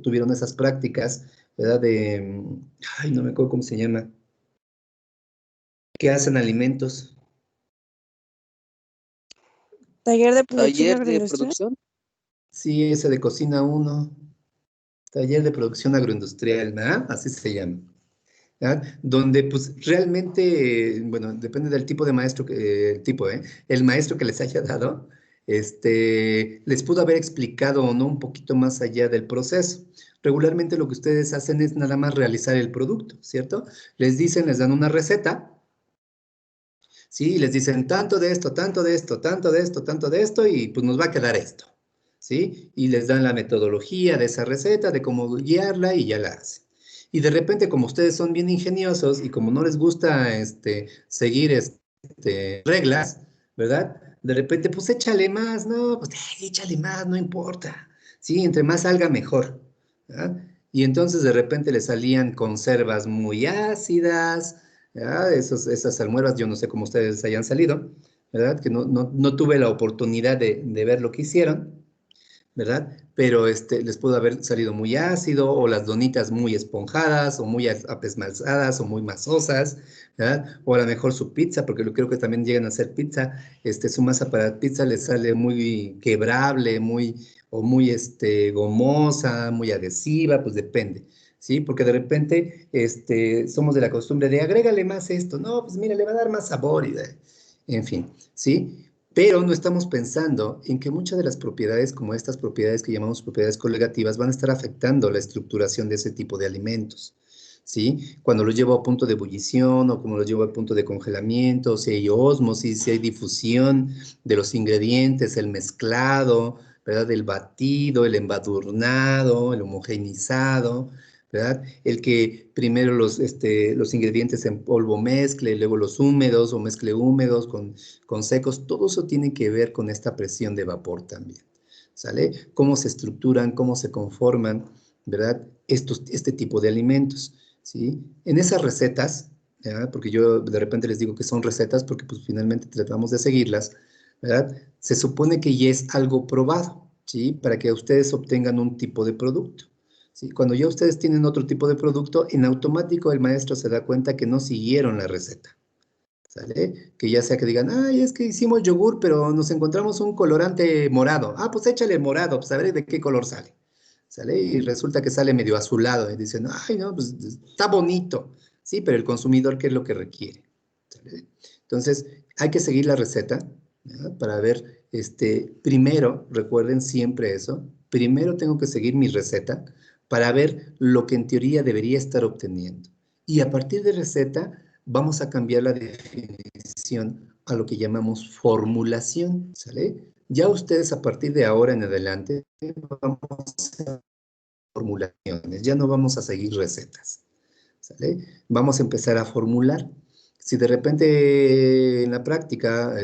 tuvieron esas prácticas, ¿verdad? Ay, no me acuerdo cómo se llama. ¿Qué hacen alimentos? Taller de producción Taller de agroindustrial. producción. Sí, ese de cocina uno. Taller de producción agroindustrial, ¿verdad? Así se llama. ¿Verdad? Donde pues realmente, bueno, depende del tipo de maestro, el maestro que les haya dado, les pudo haber explicado o no un poquito más allá del proceso. Regularmente lo que ustedes hacen es nada más realizar el producto, ¿cierto? Les dicen, les dan una receta, ¿sí? Y les dicen tanto de esto, tanto de esto, tanto de esto, tanto de esto, y pues nos va a quedar esto, ¿sí? Y les dan la metodología de esa receta, de cómo guiarla y ya la hacen. Y de repente, como ustedes son bien ingeniosos y como no les gusta seguir reglas, ¿verdad? De repente, pues échale más, no, pues échale más, no importa. Sí, entre más salga mejor, ¿verdad? Y entonces de repente le salían conservas muy ácidas, ¿verdad? Esas almuerbas, yo no sé cómo ustedes hayan salido, ¿verdad? Que no tuve la oportunidad de ver lo que hicieron, ¿verdad? Pero les pudo haber salido muy ácido, o las donitas muy esponjadas, o muy apesmalzadas, o muy masosas, ¿verdad? O a lo mejor su pizza, porque yo creo que también llegan a hacer pizza, su masa para pizza les sale muy quebrable, o muy gomosa, muy adhesiva, pues depende. ¿Sí? Porque de repente somos de la costumbre de agrégale más esto, no, pues mira, le va a dar más sabor, en fin, ¿sí? Pero no estamos pensando en que muchas de las propiedades, como estas propiedades que llamamos propiedades coligativas, van a estar afectando la estructuración de ese tipo de alimentos, ¿sí? Cuando los llevo a punto de ebullición o como los llevo a punto de congelamiento, si hay ósmosis, si hay difusión de los ingredientes, el mezclado, ¿verdad? El batido, el embadurnado, el homogeneizado, ¿verdad? El que primero los ingredientes en polvo mezcle, luego los húmedos o mezcle húmedos con secos, todo eso tiene que ver con esta presión de vapor también, ¿sale? Cómo se estructuran, cómo se conforman, ¿verdad? Este tipo de alimentos, ¿sí? En esas recetas, ¿verdad? Porque yo de repente les digo que son recetas porque pues finalmente tratamos de seguirlas, ¿verdad? Se supone que ya es algo probado, ¿sí? Para que ustedes obtengan un tipo de producto. ¿Sí? Cuando ya ustedes tienen otro tipo de producto, en automático el maestro se da cuenta que no siguieron la receta. ¿Sale? Que ya sea que digan, ay, es que hicimos yogur, pero nos encontramos un colorante morado. Ah, pues échale morado, pues a ver de qué color sale. ¿Sale? Y resulta que sale medio azulado. Y dicen, ay, no, pues está bonito. Sí, pero el consumidor, ¿qué es lo que requiere? ¿Sale? Entonces, hay que seguir la receta, ¿verdad? Para ver, primero, recuerden siempre eso, primero tengo que seguir mi receta para ver lo que en teoría debería estar obteniendo. Y a partir de receta, vamos a cambiar la definición a lo que llamamos formulación, ¿sale? Ya ustedes a partir de ahora en adelante vamos a formulaciones, ya no vamos a seguir recetas, ¿sale? Vamos a empezar a formular. Si de repente en la práctica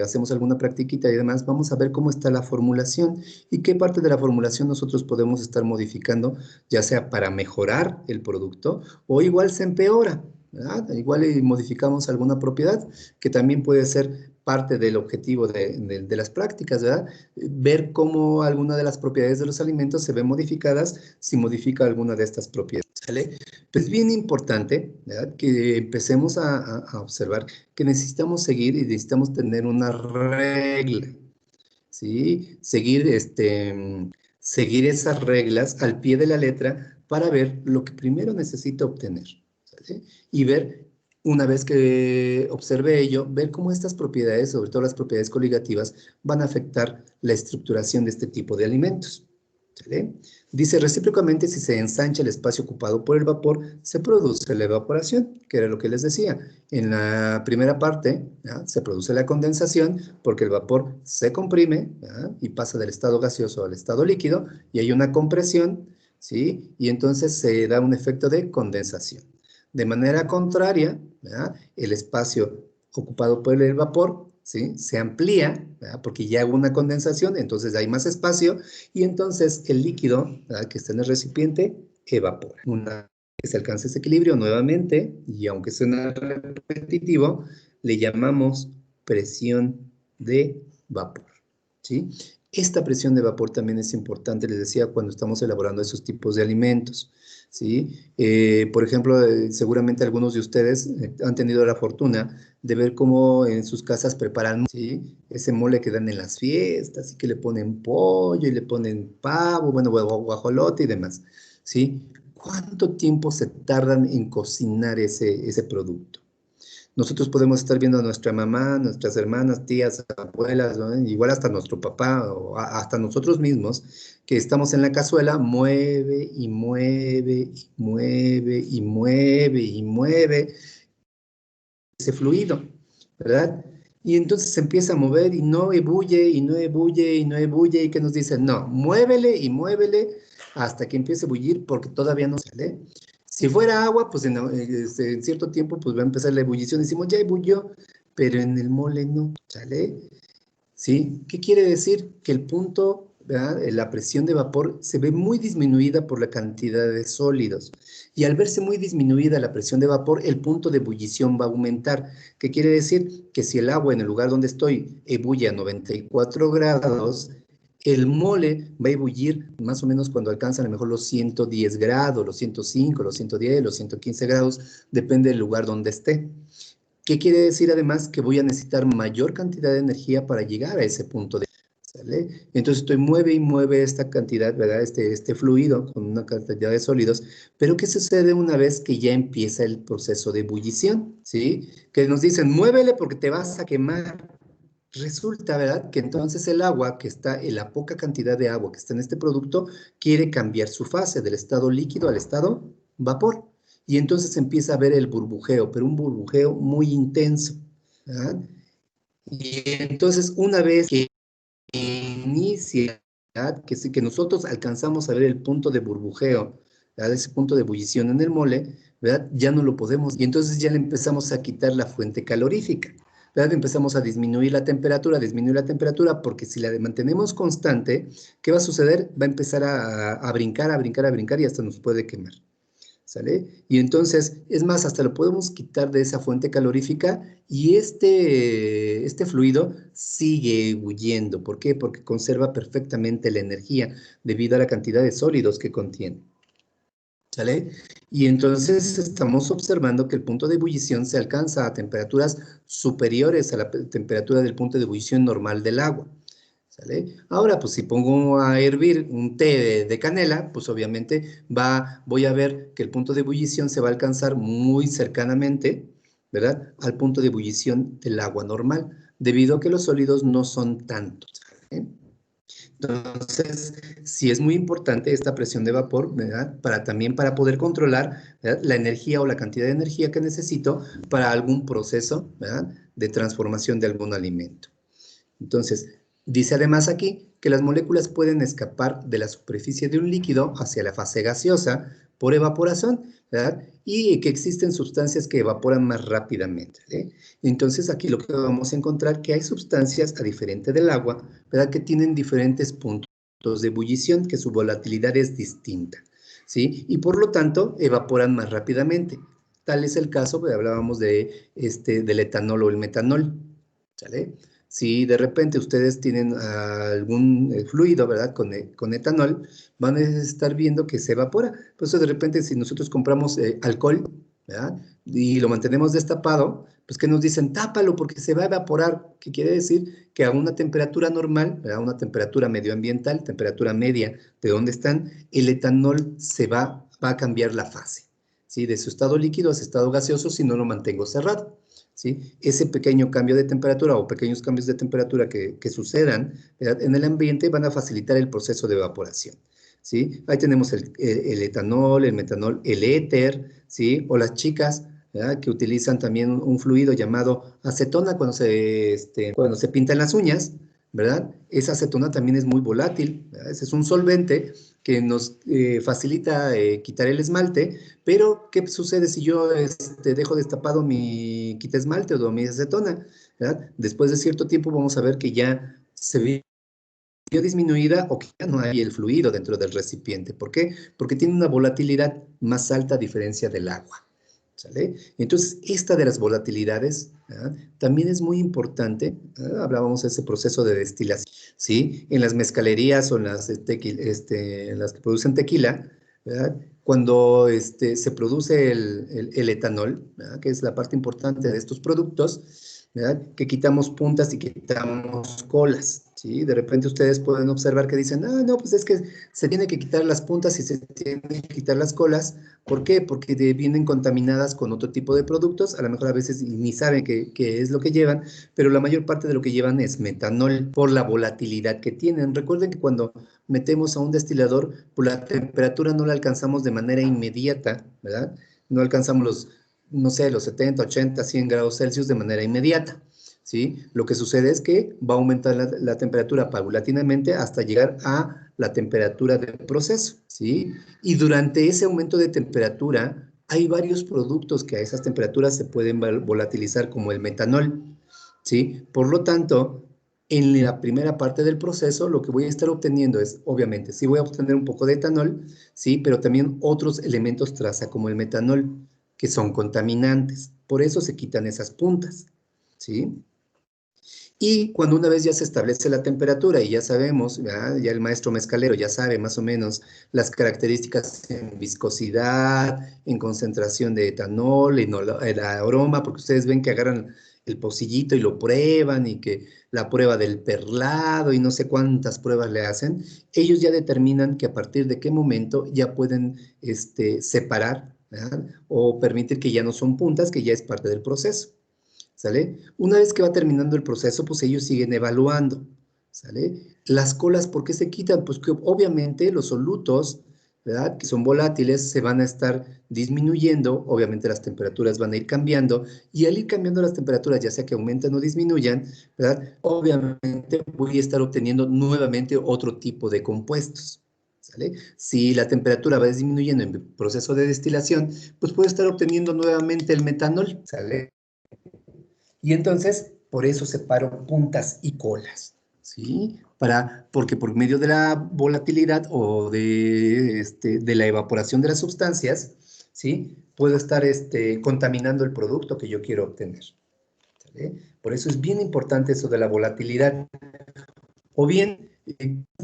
hacemos alguna practiquita y demás, vamos a ver cómo está la formulación y qué parte de la formulación nosotros podemos estar modificando, ya sea para mejorar el producto o igual se empeora, ¿verdad? Igual modificamos alguna propiedad que también puede ser parte del objetivo de las prácticas, ¿verdad? Ver cómo alguna de las propiedades de los alimentos se ven modificadas si modifica alguna de estas propiedades, ¿sale? Pues bien importante, ¿verdad? Que empecemos a observar que necesitamos seguir y necesitamos tener una regla, ¿sí? Seguir esas reglas al pie de la letra para ver lo que primero necesito obtener, ¿sale? Y ver, una vez que observe ello, ver cómo estas propiedades, sobre todo las propiedades coligativas, van a afectar la estructuración de este tipo de alimentos. ¿Sale? Dice, recíprocamente, si se ensancha el espacio ocupado por el vapor, se produce la evaporación, que era lo que les decía. En la primera parte, ¿ya?, se produce la condensación porque el vapor se comprime, ¿ya?, y pasa del estado gaseoso al estado líquido, y hay una compresión, ¿sí? Y entonces se da un efecto de condensación. De manera contraria, ¿ya?, el espacio ocupado por el vapor, ¿sí?, se amplía, ¿ya?, porque ya hubo una condensación, entonces hay más espacio, y entonces el líquido, ¿verdad?, que está en el recipiente evapora. Una vez que se alcanza ese equilibrio nuevamente, y aunque suena repetitivo, le llamamos presión de vapor, ¿sí? Esta presión de vapor también es importante, les decía, cuando estamos elaborando esos tipos de alimentos, ¿sí? Por ejemplo, seguramente algunos de ustedes han tenido la fortuna de ver cómo en sus casas preparan, ¿sí?, ese mole que dan en las fiestas y que le ponen pollo y le ponen pavo, bueno, guajolote y demás, ¿sí? ¿Cuánto tiempo se tardan en cocinar ese producto? Nosotros podemos estar viendo a nuestra mamá, nuestras hermanas, tías, abuelas, ¿no?, igual hasta nuestro papá o hasta nosotros mismos, que estamos en la cazuela, mueve y mueve y mueve y mueve y mueve ese fluido, ¿verdad? Y entonces se empieza a mover y no ebulle y no ebulle y no ebulle, y que nos dicen, no, muévele y muévele hasta que empiece a ebullir porque todavía no sale. Si fuera agua, pues en cierto tiempo pues va a empezar la ebullición, decimos, ya ebullió, pero en el mole no, ¿sale? ¿Sí? ¿Qué quiere decir? Que el punto, ¿verdad?, la presión de vapor se ve muy disminuida por la cantidad de sólidos. Y al verse muy disminuida la presión de vapor, el punto de ebullición va a aumentar. ¿Qué quiere decir? Que si el agua en el lugar donde estoy ebulle a 94 grados, el mole va a ebullir más o menos cuando alcanzan a lo mejor los 110 grados, los 105, los 110, los 115 grados, depende del lugar donde esté. ¿Qué quiere decir además? Que voy a necesitar mayor cantidad de energía para llegar a ese punto de... ¿Sale? Entonces estoy mueve y mueve esta cantidad, ¿verdad? Este fluido con una cantidad de sólidos, pero ¿qué sucede una vez que ya empieza el proceso de ebullición? ¿Sí? Que nos dicen, muévele porque te vas a quemar. Resulta, ¿verdad?, que entonces el agua que está, en la poca cantidad de agua que está en este producto, quiere cambiar su fase del estado líquido al estado vapor. Y entonces empieza a ver el burbujeo, pero un burbujeo muy intenso, ¿verdad? Y entonces una vez que inicia, ¿verdad?, que nosotros alcanzamos a ver el punto de burbujeo, ¿verdad?, ese punto de ebullición en el mole, ¿verdad?, ya no lo podemos, y entonces ya le empezamos a quitar la fuente calorífica, ¿verdad? Empezamos a disminuir la temperatura, porque si la mantenemos constante, ¿qué va a suceder? Va a empezar a brincar, a brincar, a brincar y hasta nos puede quemar, ¿sale? Y entonces, es más, hasta lo podemos quitar de esa fuente calorífica y este fluido sigue huyendo. ¿Por qué? Porque conserva perfectamente la energía debido a la cantidad de sólidos que contiene, ¿sale? Y entonces estamos observando que el punto de ebullición se alcanza a temperaturas superiores a la temperatura del punto de ebullición normal del agua, ¿sale? Ahora, pues si pongo a hervir un té de canela, pues obviamente voy a ver que el punto de ebullición se va a alcanzar muy cercanamente, ¿verdad?, al punto de ebullición del agua normal, debido a que los sólidos no son tantos, ¿sale? Entonces, sí es muy importante esta presión de vapor, ¿verdad?, también para poder controlar, ¿verdad?, la energía o la cantidad de energía que necesito para algún proceso, ¿verdad?, de transformación de algún alimento. Entonces, dice además aquí que las moléculas pueden escapar de la superficie de un líquido hacia la fase gaseosa por evaporación, ¿verdad? Y que existen sustancias que evaporan más rápidamente, ¿sí? Entonces, aquí lo que vamos a encontrar que hay sustancias, a diferente del agua, ¿verdad?, que tienen diferentes puntos de ebullición, que su volatilidad es distinta, ¿sí? Y por lo tanto, evaporan más rápidamente. Tal es el caso, pues, hablábamos del etanol o el metanol, ¿sale? Si de repente ustedes tienen algún fluido, ¿verdad?, con etanol, van a estar viendo que se evapora. Por eso de repente si nosotros compramos alcohol, ¿verdad?, y lo mantenemos destapado, pues que nos dicen, tápalo porque se va a evaporar. ¿Qué quiere decir? Que a una temperatura normal, ¿verdad?, una temperatura medioambiental, temperatura media de donde están, el etanol va a cambiar la fase, ¿sí?, de su estado líquido a su estado gaseoso si no lo mantengo cerrado, ¿sí? Ese pequeño cambio de temperatura o pequeños cambios de temperatura que sucedan, ¿verdad?, en el ambiente van a facilitar el proceso de evaporación. ¿sí? Ahí tenemos el etanol, el metanol, el éter, ¿sí? O las chicas, ¿verdad? Que utilizan también un fluido llamado acetona cuando se pintan las uñas, ¿verdad? Esa acetona también es muy volátil, ¿verdad? Ese es un solvente que nos facilita quitar el esmalte, pero ¿qué sucede si yo dejo destapado mi quita esmalte o mi acetona? ¿Verdad? Después de cierto tiempo vamos a ver que ya se vio disminuida o que ya no hay el fluido dentro del recipiente. ¿Por qué? Porque tiene una volatilidad más alta a diferencia del agua. ¿Sale? Entonces, esta de las volatilidades también es muy importante. Hablábamos de ese proceso de destilación, ¿sí? En las mezcalerías o en las, las que producen tequila, ¿verdad? Cuando se produce el etanol, ¿verdad? Que es la parte importante de estos productos, ¿verdad? Que quitamos puntas y quitamos colas, ¿sí? De repente ustedes pueden observar que dicen, ah, no, pues es que se tiene que quitar las puntas y se tienen que quitar las colas. ¿Por qué? Porque vienen contaminadas con otro tipo de productos, a lo mejor a veces ni saben qué es lo que llevan, pero la mayor parte de lo que llevan es metanol por la volatilidad que tienen. Recuerden que cuando metemos a un destilador, pues la temperatura no la alcanzamos de manera inmediata, ¿verdad? No alcanzamos no sé, los 70, 80, 100 grados Celsius de manera inmediata, ¿sí? Lo que sucede es que va a aumentar la temperatura paulatinamente hasta llegar a la temperatura del proceso, ¿sí? Y durante ese aumento de temperatura, hay varios productos que a esas temperaturas se pueden volatilizar, como el metanol, ¿sí? Por lo tanto, en la primera parte del proceso, lo que voy a estar obteniendo es, obviamente, sí voy a obtener un poco de etanol, ¿sí? Pero también otros elementos traza, como el metanol, que son contaminantes. Por eso se quitan esas puntas, ¿sí? Y cuando una vez ya se establece la temperatura y ya sabemos, ¿verdad? Ya el maestro mezcalero ya sabe más o menos las características en viscosidad, en concentración de etanol, en el aroma, porque ustedes ven que agarran el pocillito y lo prueban y que la prueba del perlado y no sé cuántas pruebas le hacen, ellos ya determinan que a partir de qué momento ya pueden separar, ¿verdad? O permitir que ya no son puntas, que ya es parte del proceso. ¿Sale? Una vez que va terminando el proceso, pues ellos siguen evaluando, ¿sale? Las colas, ¿por qué se quitan? Pues que obviamente los solutos, ¿verdad? Que son volátiles, se van a estar disminuyendo, obviamente las temperaturas van a ir cambiando, y al ir cambiando las temperaturas, ya sea que aumenten o disminuyan, ¿verdad? Obviamente voy a estar obteniendo nuevamente otro tipo de compuestos. ¿Sale? Si la temperatura va disminuyendo en el proceso de destilación, pues puedo estar obteniendo nuevamente el metanol, ¿sale? Y entonces, por eso separo puntas y colas, ¿sí? Porque por medio de la volatilidad o de la evaporación de las sustancias, ¿sí? Puedo estar contaminando el producto que yo quiero obtener, ¿sale? Por eso es bien importante eso de la volatilidad. O bien,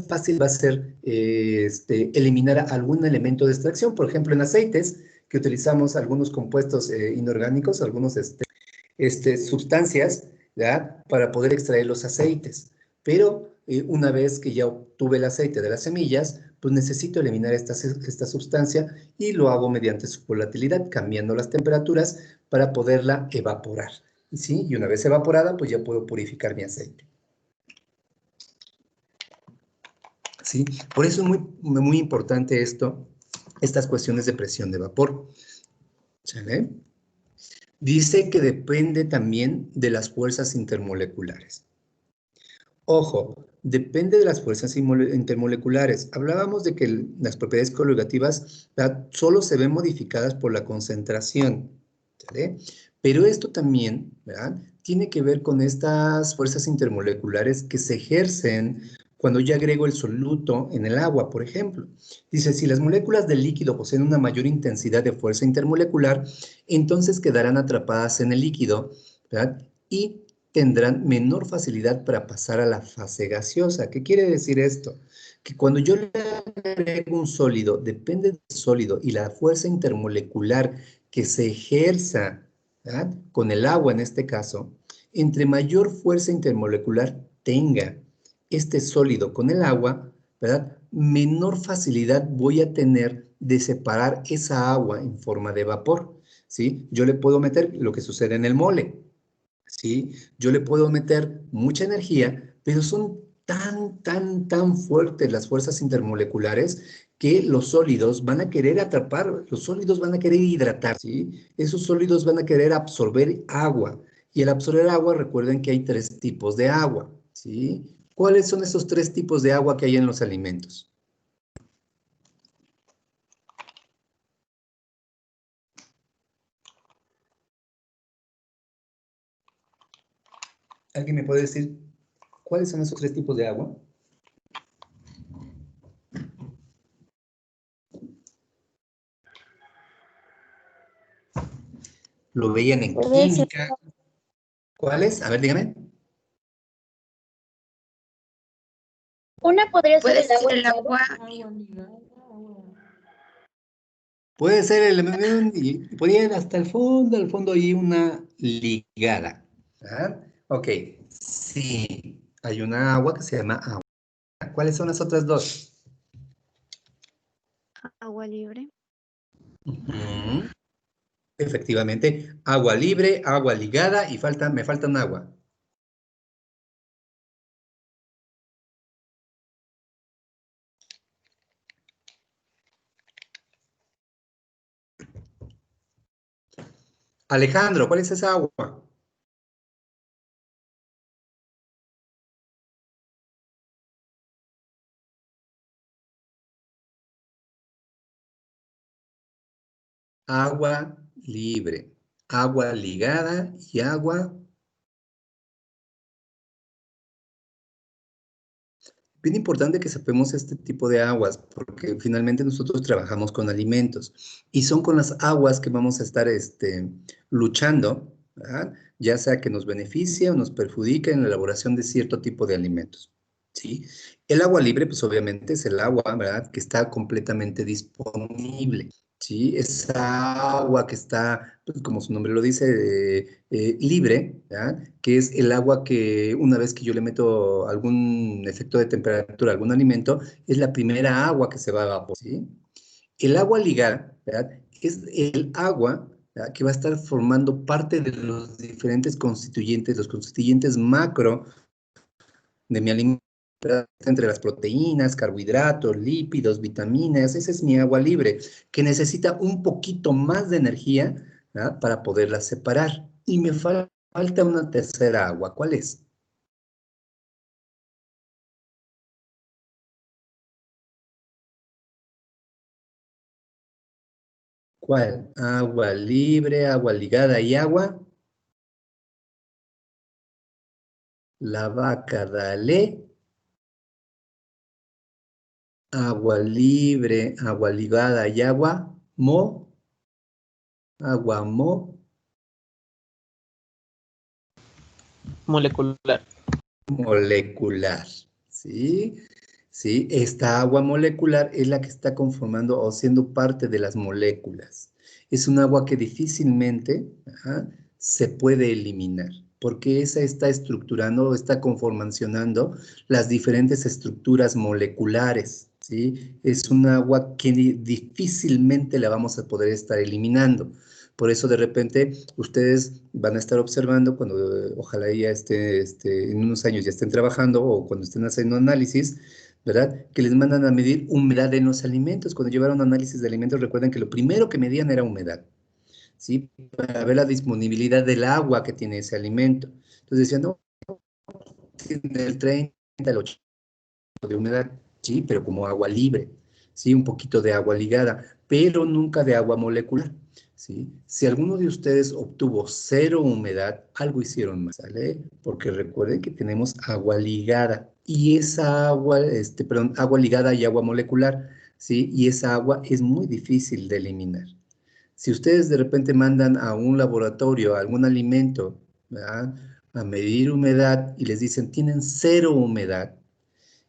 fácil va a ser eliminar algún elemento de extracción. Por ejemplo, en aceites, que utilizamos algunos compuestos inorgánicos, algunos sustancias, ¿ya? Para poder extraer los aceites. Pero una vez que ya obtuve el aceite de las semillas, pues necesito eliminar esta sustancia y lo hago mediante su volatilidad, cambiando las temperaturas para poderla evaporar. ¿Sí? Y una vez evaporada, pues ya puedo purificar mi aceite. ¿Sí? Por eso es muy importante estas cuestiones de presión de vapor. ¿Sale? Dice que depende también de las fuerzas intermoleculares. Ojo, depende de las fuerzas intermoleculares. Hablábamos de que las propiedades coligativas solo se ven modificadas por la concentración, ¿sale? Pero esto también, ¿verdad? Tiene que ver con estas fuerzas intermoleculares que se ejercen cuando yo agrego el soluto en el agua, por ejemplo. Dice, si las moléculas del líquido poseen una mayor intensidad de fuerza intermolecular, entonces quedarán atrapadas en el líquido, ¿verdad? Y tendrán menor facilidad para pasar a la fase gaseosa. ¿Qué quiere decir esto? Que cuando yo le agrego un sólido, depende del sólido y la fuerza intermolecular que se ejerza, ¿verdad? Con el agua en este caso, entre mayor fuerza intermolecular tenga este sólido con el agua, ¿verdad? Menor facilidad voy a tener de separar esa agua en forma de vapor, ¿sí? Yo le puedo meter lo que sucede en el mole, ¿sí? Yo le puedo meter mucha energía, pero son tan fuertes las fuerzas intermoleculares que los sólidos van a querer atrapar, los sólidos van a querer hidratar, ¿sí? Esos sólidos van a querer absorber agua. Y al absorber agua, recuerden que hay 3 tipos de agua, ¿sí? ¿Cuáles son esos 3 tipos de agua que hay en los alimentos? ¿Alguien me puede decir cuáles son esos 3 tipos de agua? Lo veían en Puede ser. química. ¿Cuáles? A ver, dígame. Una podría ser Puede el ser agua el ligada. agua. Puede ser el y podría ir hasta el fondo, al fondo hay una ligada. ¿Ah? Ok, sí, hay una agua que se llama agua. ¿Cuáles son las otras 2? Agua libre. Ujú. Efectivamente, agua libre, agua ligada y me falta un agua. Alejandro, ¿cuál es esa agua? Agua libre, agua ligada y agua. Bien importante que sepamos este tipo de aguas, porque finalmente nosotros trabajamos con alimentos y son con las aguas que vamos a estar luchando, ¿verdad? Ya sea que nos beneficie o nos perjudique en la elaboración de cierto tipo de alimentos, ¿sí? El agua libre, pues obviamente es el agua, ¿verdad? Que está completamente disponible, ¿sí? Esa agua que está, pues, como su nombre lo dice, libre, ¿verdad? Que es el agua que una vez que yo le meto algún efecto de temperatura a algún alimento, es la primera agua que se va a evaporar, ¿sí? El agua ligada, ¿verdad? Es el agua, ¿verdad? Que va a estar formando parte de los diferentes constituyentes, los constituyentes macro de mi alimento, ¿verdad? Entre las proteínas, carbohidratos, lípidos, vitaminas, esa es mi agua libre, que necesita un poquito más de energía, ¿verdad? Para poderla separar. Y me falta una tercera agua, ¿cuál es? ¿Cuál? Agua libre, agua ligada y agua. La vaca, dale. Agua libre, agua ligada y agua. Agua Molecular. molecular. ¿Sí? ¿Sí? Esta agua molecular es la que está conformando o siendo parte de las moléculas. Es un agua que difícilmente, ajá, se puede eliminar, porque esa está estructurando, está conformacionando las diferentes estructuras moleculares, ¿sí? Es un agua que difícilmente la vamos a poder estar eliminando. Por eso de repente ustedes van a estar observando cuando ojalá ya en unos años ya estén trabajando o cuando estén haciendo análisis, ¿verdad? Que les mandan a medir humedad en los alimentos. Cuando llevaron análisis de alimentos, recuerden que lo primero que medían era humedad, ¿sí? Para ver la disponibilidad del agua que tiene ese alimento. Entonces decían, no, tiene el 30, el 80 de humedad, sí, pero como agua libre, sí, un poquito de agua ligada, pero nunca de agua molecular, sí. Si alguno de ustedes obtuvo 0 humedad, algo hicieron mal, ¿sale? Porque recuerden que tenemos agua ligada y esa agua, perdón, agua ligada y agua molecular, sí, y esa agua es muy difícil de eliminar. Si ustedes de repente mandan a un laboratorio algún alimento, ¿verdad? A medir humedad y les dicen tienen 0 humedad,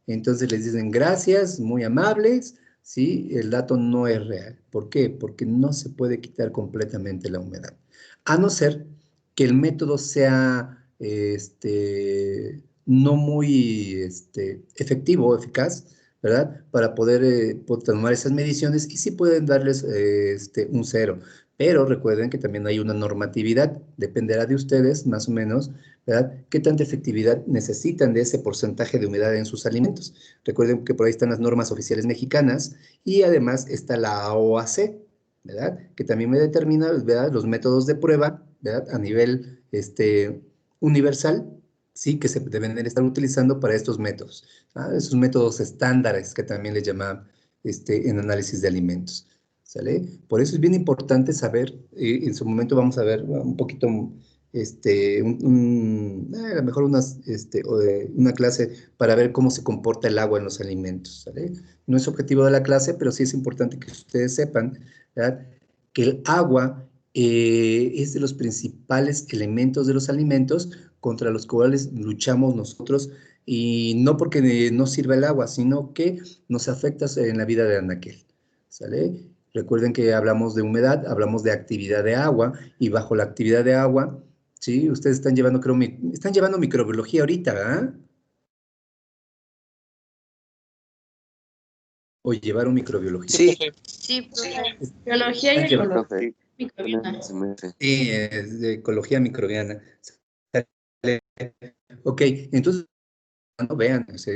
entonces les dicen gracias, muy amables, ¿sí? El dato no es real. ¿Por qué? Porque no se puede quitar completamente la humedad. A no ser que el método sea no muy efectivo o eficaz, ¿verdad? Para poder tomar esas mediciones y sí pueden darles un 0. Pero recuerden que también hay una normatividad, dependerá de ustedes más o menos, ¿verdad? ¿Qué tanta efectividad necesitan de ese porcentaje de humedad en sus alimentos? Recuerden que por ahí están las normas oficiales mexicanas y además está la OAC, ¿verdad? Que también me determina, ¿verdad?, los métodos de prueba, ¿verdad?, a nivel universal, sí, que se deben estar utilizando para estos métodos, ¿ah? Esos métodos estándares que también le llaman en análisis de alimentos, ¿sale? Por eso es bien importante saber, en su momento vamos a ver un poquito, a lo mejor una clase para ver cómo se comporta el agua en los alimentos, ¿sale? No es objetivo de la clase, pero sí es importante que ustedes sepan, ¿verdad?, que el agua es de los principales elementos de los alimentos contra los cuales luchamos nosotros, y no porque no sirva el agua, sino que nos afecta en la vida de anaquel, ¿sale? Recuerden que hablamos de humedad, hablamos de actividad de agua, y bajo la actividad de agua, ¿sí? Ustedes están llevando, creo, están llevando microbiología ahorita, ¿verdad? O llevaron microbiología. Sí, Sí, profe. Biología y Están llevando- ecología microbiana. Sí, es de ecología microbiana. Ok, entonces, no vean, vamos a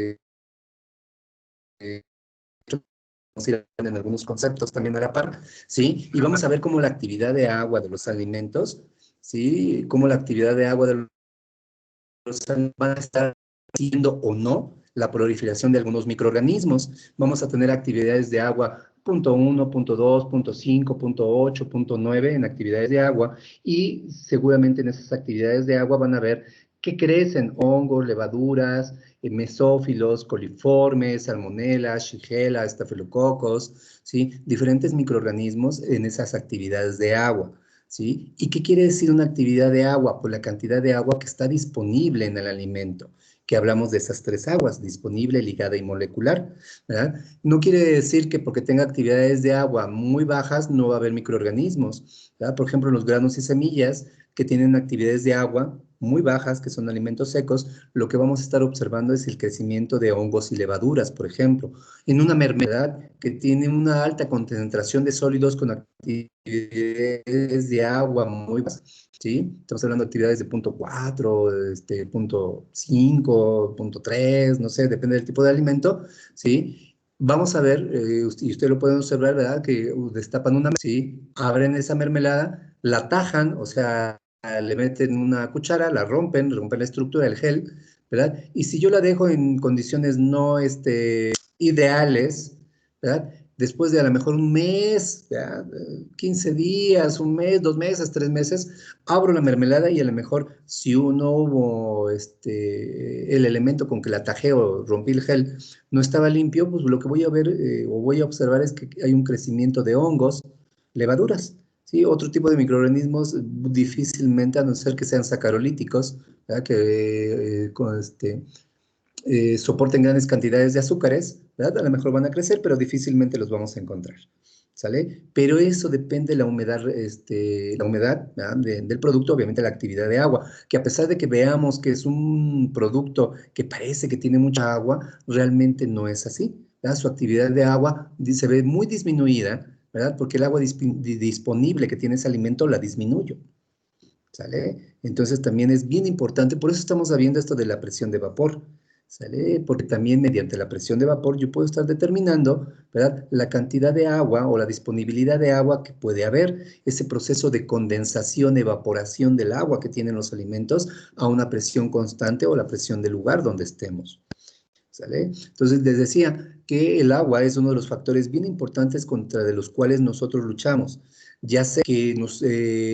ir en algunos conceptos también a la par, ¿sí? Y vamos a ver cómo la actividad de agua de los alimentos, ¿sí? Cómo la actividad de agua de los alimentos van a estar haciendo o no la proliferación de algunos microorganismos. Vamos a tener actividades de agua punto 1, punto 2, punto 5, punto 8, punto 9 en actividades de agua, y seguramente en esas actividades de agua van a ver que crecen hongos, levaduras, mesófilos, coliformes, salmonelas, shigella, estafilococos, ¿sí? Diferentes microorganismos en esas actividades de agua, ¿sí? ¿Y qué quiere decir una actividad de agua? Pues la cantidad de agua que está disponible en el alimento, que hablamos de esas tres aguas, disponible, ligada y molecular, ¿verdad? No quiere decir que porque tenga actividades de agua muy bajas no va a haber microorganismos, ¿verdad? Por ejemplo, los granos y semillas que tienen actividades de agua muy bajas, que son alimentos secos, lo que vamos a estar observando es el crecimiento de hongos y levaduras, por ejemplo. En una mermelada que tiene una alta concentración de sólidos con actividades de agua muy bajas, ¿sí? Estamos hablando de actividades de punto 4, punto 5, punto 3, no sé, depende del tipo de alimento, ¿sí? Vamos a ver, y usted lo pueden observar, ¿verdad? Que destapan una, ¿sí? Abren esa mermelada, la tajan, o sea, le meten una cuchara, la rompen la estructura del gel, ¿verdad? Y si yo la dejo en condiciones no ideales, ¿verdad? Después de a lo mejor un mes, ¿verdad?, 15 días, un mes, 2 meses, 3 meses, abro la mermelada y a lo mejor si no hubo el elemento con que la tajé o rompí el gel no estaba limpio, pues lo que voy a ver o voy a observar es que hay un crecimiento de hongos, levaduras, ¿sí? Otro tipo de microorganismos difícilmente, a no ser que sean sacarolíticos, ¿verdad?, que soporten grandes cantidades de azúcares, ¿verdad? A lo mejor van a crecer, pero difícilmente los vamos a encontrar, ¿sale? Pero eso depende de la humedad, ¿verdad?, del producto, obviamente la actividad de agua, que a pesar de que veamos que es un producto que parece que tiene mucha agua, realmente no es así, ¿verdad? Su actividad de agua se ve muy disminuida, ¿verdad? Porque el agua disponible que tiene ese alimento la disminuye, ¿sale? Entonces también es bien importante, por eso estamos viendo esto de la presión de vapor, ¿sale? Porque también mediante la presión de vapor yo puedo estar determinando, ¿verdad?, la cantidad de agua o la disponibilidad de agua que puede haber, ese proceso de condensación, evaporación del agua que tienen los alimentos a una presión constante o la presión del lugar donde estemos, ¿sale? Entonces les decía que el agua es uno de los factores bien importantes contra de los cuales nosotros luchamos, ya sea que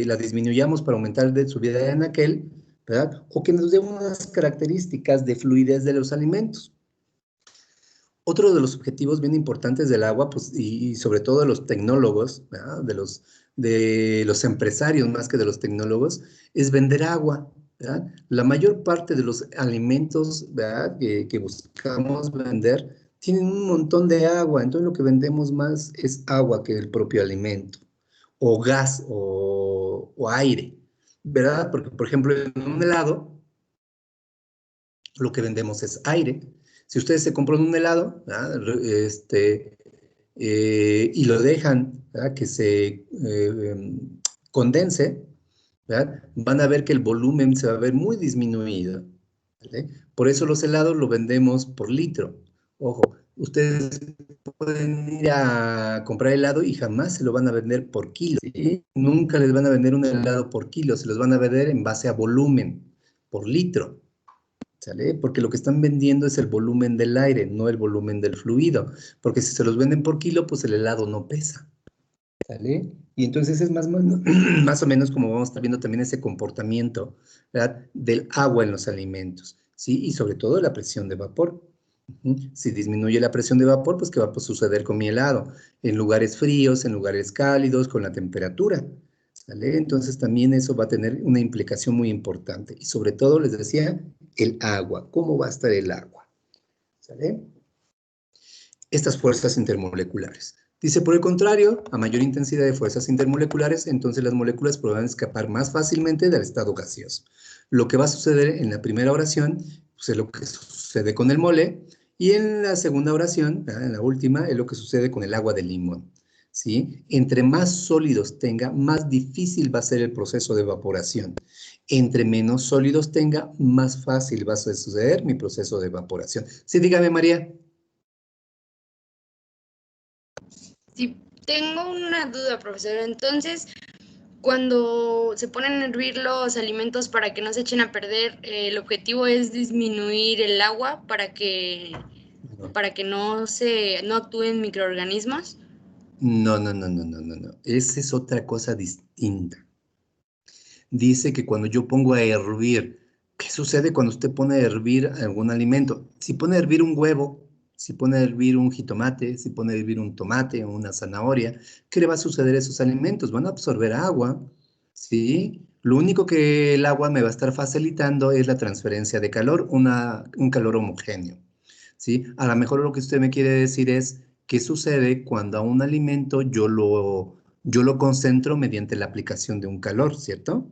la disminuyamos para aumentar su vida de anaquel, ¿verdad? O que nos dé unas características de fluidez de los alimentos. Otro de los objetivos bien importantes del agua, pues, y sobre todo de los tecnólogos, ¿verdad?, de los empresarios más que de los tecnólogos, es vender agua, ¿verdad? La mayor parte de los alimentos, ¿verdad?, que buscamos vender tienen un montón de agua, entonces lo que vendemos más es agua que el propio alimento, o gas, o aire, ¿verdad? Porque, por ejemplo, en un helado, lo que vendemos es aire. Si ustedes se compran un helado, ¿verdad?, y lo dejan, ¿verdad?, que se condense, ¿verdad? Van a ver que el volumen se va a ver muy disminuido, ¿vale? Por eso los helados lo vendemos por litro. Ojo, ustedes pueden ir a comprar helado y jamás se lo van a vender por kilo, ¿sí? Nunca les van a vender un helado por kilo, se los van a vender en base a volumen, por litro, ¿sale? Porque lo que están vendiendo es el volumen del aire, no el volumen del fluido, porque si se los venden por kilo, pues el helado no pesa, ¿sale? Y entonces es más, más o menos como vamos a estar viendo también ese comportamiento, ¿verdad? Del agua en los alimentos, ¿sí? Y sobre todo la presión de vapor. Si disminuye la presión de vapor, pues ¿qué va a suceder con mi helado? En lugares fríos, en lugares cálidos, con la temperatura, ¿sale? Entonces también eso va a tener una implicación muy importante. Y sobre todo, les decía, el agua. ¿Cómo va a estar el agua? ¿Sale? Estas fuerzas intermoleculares. Dice, por el contrario, a mayor intensidad de fuerzas intermoleculares, entonces las moléculas podrán escapar más fácilmente del estado gaseoso. Lo que va a suceder en la primera oración, pues es lo que sucede con el mole, y en la segunda oración, en la última, es lo que sucede con el agua de limón. ¿Sí? Entre más sólidos tenga, más difícil va a ser el proceso de evaporación. Entre menos sólidos tenga, más fácil va a suceder mi proceso de evaporación. Sí, dígame, María. Sí, tengo una duda, profesor. Entonces, cuando se ponen a hervir los alimentos para que no se echen a perder, el objetivo es disminuir el agua para que no actúen microorganismos. No, no, no, no, no, no, no. Esa es otra cosa distinta. Dice que cuando yo pongo a hervir, ¿qué sucede cuando usted pone a hervir algún alimento? Si pone a hervir un huevo, si pone a hervir un jitomate, si pone a hervir un tomate o una zanahoria, ¿qué le va a suceder a esos alimentos? Van a absorber agua, ¿sí? Lo único que el agua me va a estar facilitando es la transferencia de calor, un calor homogéneo, ¿sí? A lo mejor lo que usted me quiere decir es, ¿qué sucede cuando a un alimento yo lo concentro mediante la aplicación de un calor, ¿cierto?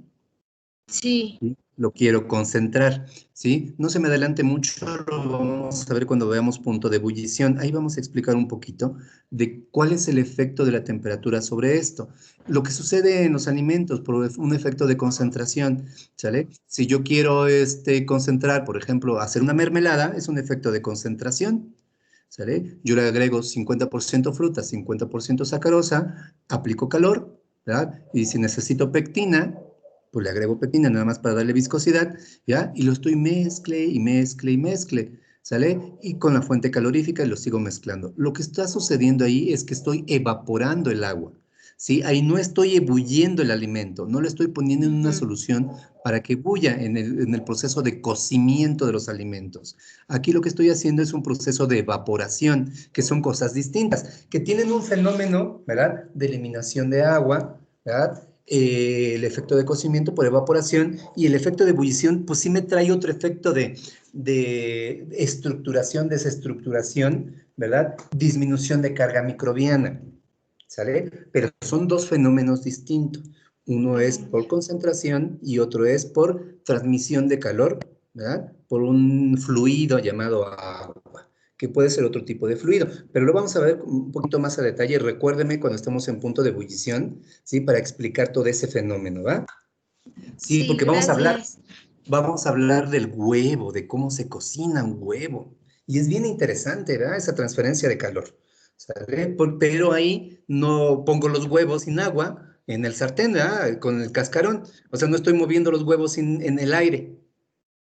Sí, ¿Sí? Lo quiero concentrar, ¿sí? No se me adelante mucho, lo vamos a ver cuando veamos punto de ebullición. Ahí vamos a explicar un poquito de cuál es el efecto de la temperatura sobre esto. Lo que sucede en los alimentos por un efecto de concentración, ¿sale? Si yo quiero concentrar, por ejemplo, hacer una mermelada, es un efecto de concentración, ¿sale? Yo le agrego 50% fruta, 50% sacarosa, aplico calor, ¿verdad? Y si necesito pectina, pues le agrego pectina nada más para darle viscosidad, ¿ya? Y lo estoy mezcle y mezcle y mezcle, ¿sale? Y con la fuente calorífica lo sigo mezclando. Lo que está sucediendo ahí es que estoy evaporando el agua, ¿sí? Ahí no estoy ebulliendo el alimento, no le estoy poniendo en una solución para que bulla en el proceso de cocimiento de los alimentos. Aquí lo que estoy haciendo es un proceso de evaporación, que son cosas distintas, que tienen un fenómeno, ¿verdad? De eliminación de agua, ¿verdad? El efecto de cocimiento por evaporación y el efecto de ebullición, pues sí me trae otro efecto de estructuración, desestructuración, ¿verdad? Disminución de carga microbiana, ¿sale? Pero son dos fenómenos distintos. Uno es por concentración y otro es por transmisión de calor, ¿verdad? Por un fluido llamado agua, que puede ser otro tipo de fluido. Pero lo vamos a ver un poquito más a detalle. Recuérdeme cuando estemos en punto de ebullición, ¿sí? Para explicar todo ese fenómeno, ¿va? Sí, sí, porque gracias. vamos a hablar del huevo, de cómo se cocina un huevo. Y es bien interesante, ¿verdad? Esa transferencia de calor. ¿Sale? Pero ahí no pongo los huevos sin agua en el sartén, ¿verdad? Con el cascarón. O sea, no estoy moviendo los huevos en el aire.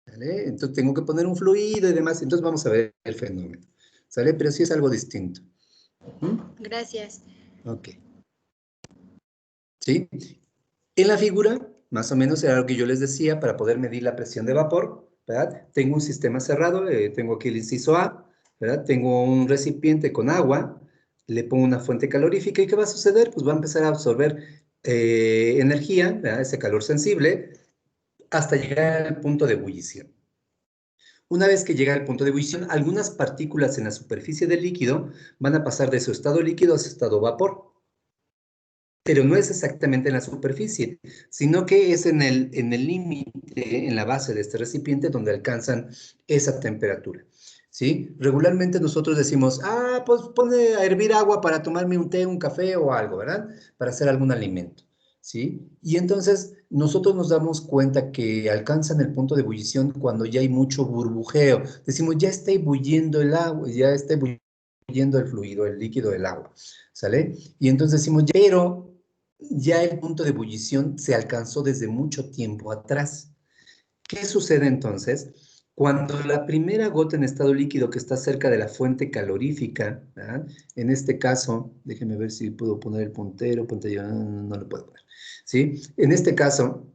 ¿Sale? Entonces tengo que poner un fluido y demás. Entonces vamos a ver el fenómeno. ¿Sale? Pero sí es algo distinto. Gracias. Ok. ¿Sí? En la figura, más o menos era lo que yo les decía para poder medir la presión de vapor, ¿verdad? Tengo un sistema cerrado, tengo aquí el inciso A, ¿verdad? Tengo un recipiente con agua, le pongo una fuente calorífica y ¿qué va a suceder? Pues va a empezar a absorber energía, ¿verdad? Ese calor sensible, hasta llegar al punto de ebullición. Una vez que llega al punto de ebullición, algunas partículas en la superficie del líquido van a pasar de su estado líquido a su estado vapor. Pero no es exactamente en la superficie, sino que es en el límite, en la base de este recipiente donde alcanzan esa temperatura, ¿sí? Regularmente nosotros decimos, pues pone a hervir agua para tomarme un té, un café o algo, ¿verdad? Para hacer algún alimento, ¿sí? Y entonces nosotros nos damos cuenta que alcanzan el punto de ebullición cuando ya hay mucho burbujeo. Decimos, ya está ebulliendo el agua, ya está ebulliendo el fluido, el líquido del agua, ¿sale? Y entonces decimos, pero ya el punto de ebullición se alcanzó desde mucho tiempo atrás. ¿Qué sucede entonces? Cuando la primera gota en estado líquido que está cerca de la fuente calorífica, ¿verdad? En este caso, déjenme ver si puedo poner el puntero, pantalla, no lo puedo poner, ¿sí? En este caso,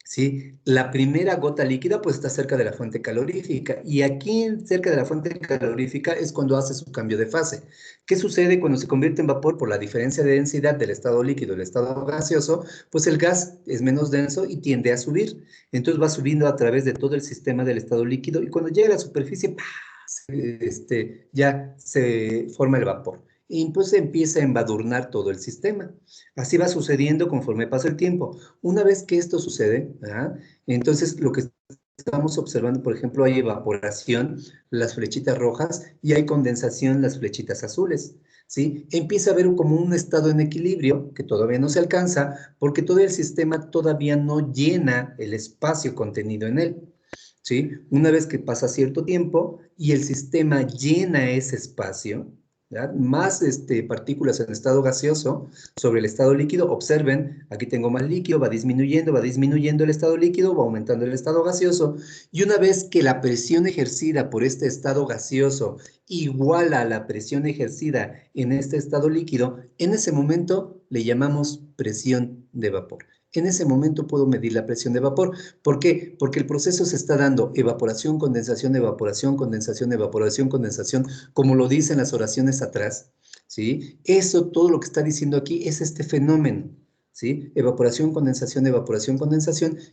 ¿sí? La primera gota líquida pues está cerca de la fuente calorífica y aquí cerca de la fuente calorífica es cuando hace su cambio de fase. ¿Qué sucede cuando se convierte en vapor por la diferencia de densidad del estado líquido al estado gaseoso? Pues el gas es menos denso y tiende a subir. Entonces va subiendo a través de todo el sistema del estado líquido y cuando llega a la superficie, ¡pah! Ya se forma el vapor. Y pues empieza a embadurnar todo el sistema. Así va sucediendo conforme pasa el tiempo. Una vez que esto sucede, ¿verdad? Entonces lo que estamos observando, por ejemplo, hay evaporación, las flechitas rojas, y hay condensación, las flechitas azules, ¿sí? Empieza a haber como un estado en equilibrio que todavía no se alcanza porque todo el sistema todavía no llena el espacio contenido en él, ¿sí? Una vez que pasa cierto tiempo y el sistema llena ese espacio, ¿verdad? Más partículas en estado gaseoso sobre el estado líquido, observen, aquí tengo más líquido, va disminuyendo el estado líquido, va aumentando el estado gaseoso, y una vez que la presión ejercida por este estado gaseoso iguala a la presión ejercida en este estado líquido, en ese momento le llamamos presión de vapor. En ese momento puedo medir la presión de vapor. ¿Por qué? Porque el proceso se está dando evaporación, condensación, evaporación, condensación, evaporación, condensación, como lo dicen las oraciones atrás, ¿sí? Eso, todo lo que está diciendo aquí es este fenómeno, ¿sí? Evaporación, condensación,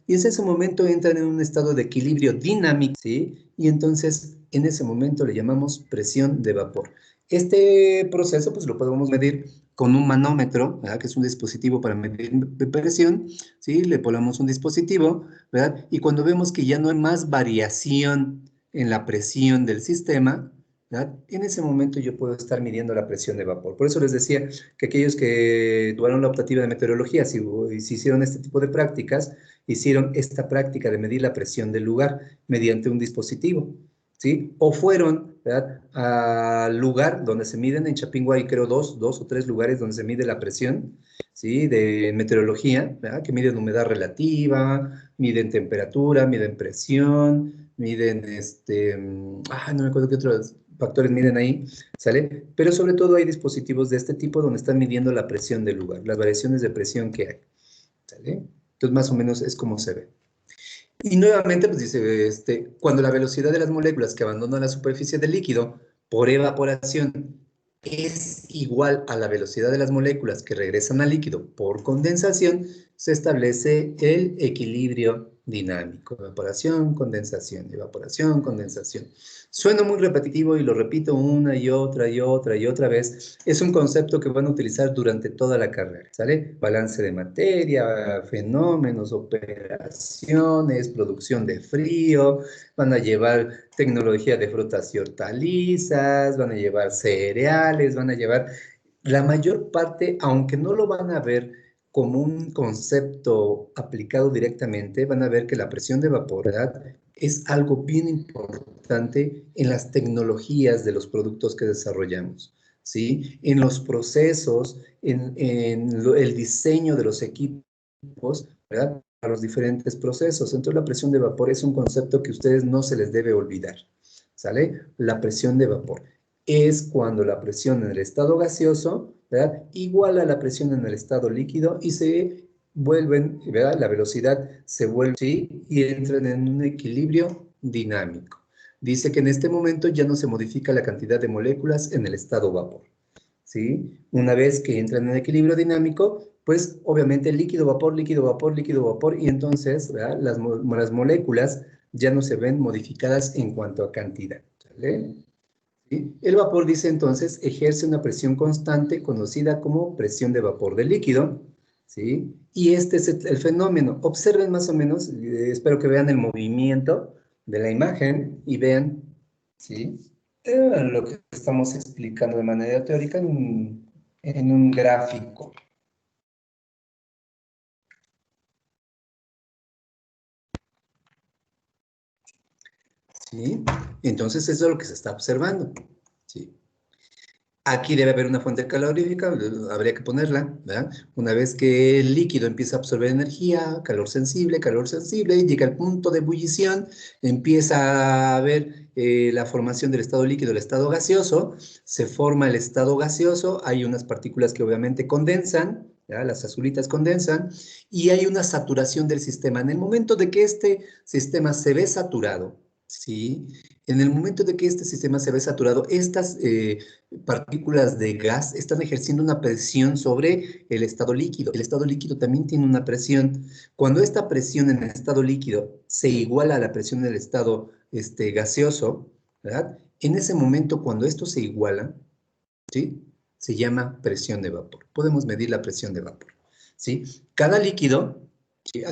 y en ese momento entran en un estado de equilibrio dinámico, ¿sí? Y entonces, en ese momento le llamamos presión de vapor. Este proceso, pues lo podemos medir con un manómetro, ¿verdad? Que es un dispositivo para medir presión, ¿sí? Le ponemos un dispositivo, ¿verdad? Y cuando vemos que ya no hay más variación en la presión del sistema, ¿verdad? En ese momento yo puedo estar midiendo la presión de vapor. Por eso les decía que aquellos que tuvieron la optativa de meteorología, si hicieron este tipo de prácticas, hicieron esta práctica de medir la presión del lugar mediante un dispositivo, ¿sí? O fueron, ¿verdad?, al lugar donde se miden, en Chapingo hay creo dos o tres lugares donde se mide la presión, ¿sí?, de meteorología, ¿verdad?, que miden humedad relativa, miden temperatura, miden presión, miden, no me acuerdo qué otros factores miden ahí, ¿sale? Pero sobre todo hay dispositivos de este tipo donde están midiendo la presión del lugar, las variaciones de presión que hay, ¿sale? Entonces más o menos es como se ve. Y nuevamente, pues dice, cuando la velocidad de las moléculas que abandonan la superficie del líquido por evaporación es igual a la velocidad de las moléculas que regresan al líquido por condensación, se establece el equilibrio dinámico. Evaporación, condensación, evaporación, condensación. Suena muy repetitivo y lo repito una y otra y otra y otra vez. Es un concepto que van a utilizar durante toda la carrera, ¿sale? Balance de materia, fenómenos, operaciones, producción de frío, van a llevar tecnología de frutas y hortalizas, van a llevar cereales, van a llevar la mayor parte, aunque no lo van a ver como un concepto aplicado directamente, van a ver que la presión de vapor, ¿verdad?, es algo bien importante en las tecnologías de los productos que desarrollamos, ¿sí? En los procesos, el diseño de los equipos, ¿verdad?, para los diferentes procesos. Entonces, la presión de vapor es un concepto que a ustedes no se les debe olvidar, ¿sale? La presión de vapor es cuando la presión en el estado gaseoso, ¿verdad?, iguala a la presión en el estado líquido y se vuelven, ¿verdad?, la velocidad se vuelve, ¿sí?, y entran en un equilibrio dinámico. Dice que en este momento ya no se modifica la cantidad de moléculas en el estado vapor, ¿sí? Una vez que entran en equilibrio dinámico, pues obviamente líquido, vapor, líquido, vapor, líquido, vapor, y entonces, ¿verdad?, las moléculas ya no se ven modificadas en cuanto a cantidad, ¿vale? ¿Sí? El vapor, dice entonces, ejerce una presión constante conocida como presión de vapor del líquido, ¿sí? Y este es el fenómeno. Observen más o menos, espero que vean el movimiento de la imagen y vean, ¿sí?, lo que estamos explicando de manera teórica en un gráfico. ¿sí? Entonces, eso es lo que se está observando, ¿sí? Aquí debe haber una fuente calorífica, habría que ponerla, ¿verdad? Una vez que el líquido empieza a absorber energía, calor sensible, llega al punto de ebullición, empieza a haber la formación del estado líquido, el estado gaseoso, se forma el estado gaseoso, hay unas partículas que obviamente condensan, ¿ya? Las azulitas condensan, y hay una saturación del sistema. En el momento de que este sistema se ve saturado, ¿sí? En el momento de que este sistema se ve saturado, estas partículas de gas están ejerciendo una presión sobre el estado líquido. El estado líquido también tiene una presión. Cuando esta presión en el estado líquido se iguala a la presión en el estado gaseoso, ¿verdad? En ese momento, cuando esto se iguala, ¿sí? Se llama presión de vapor. Podemos medir la presión de vapor, ¿sí? Cada líquido, ¿sí?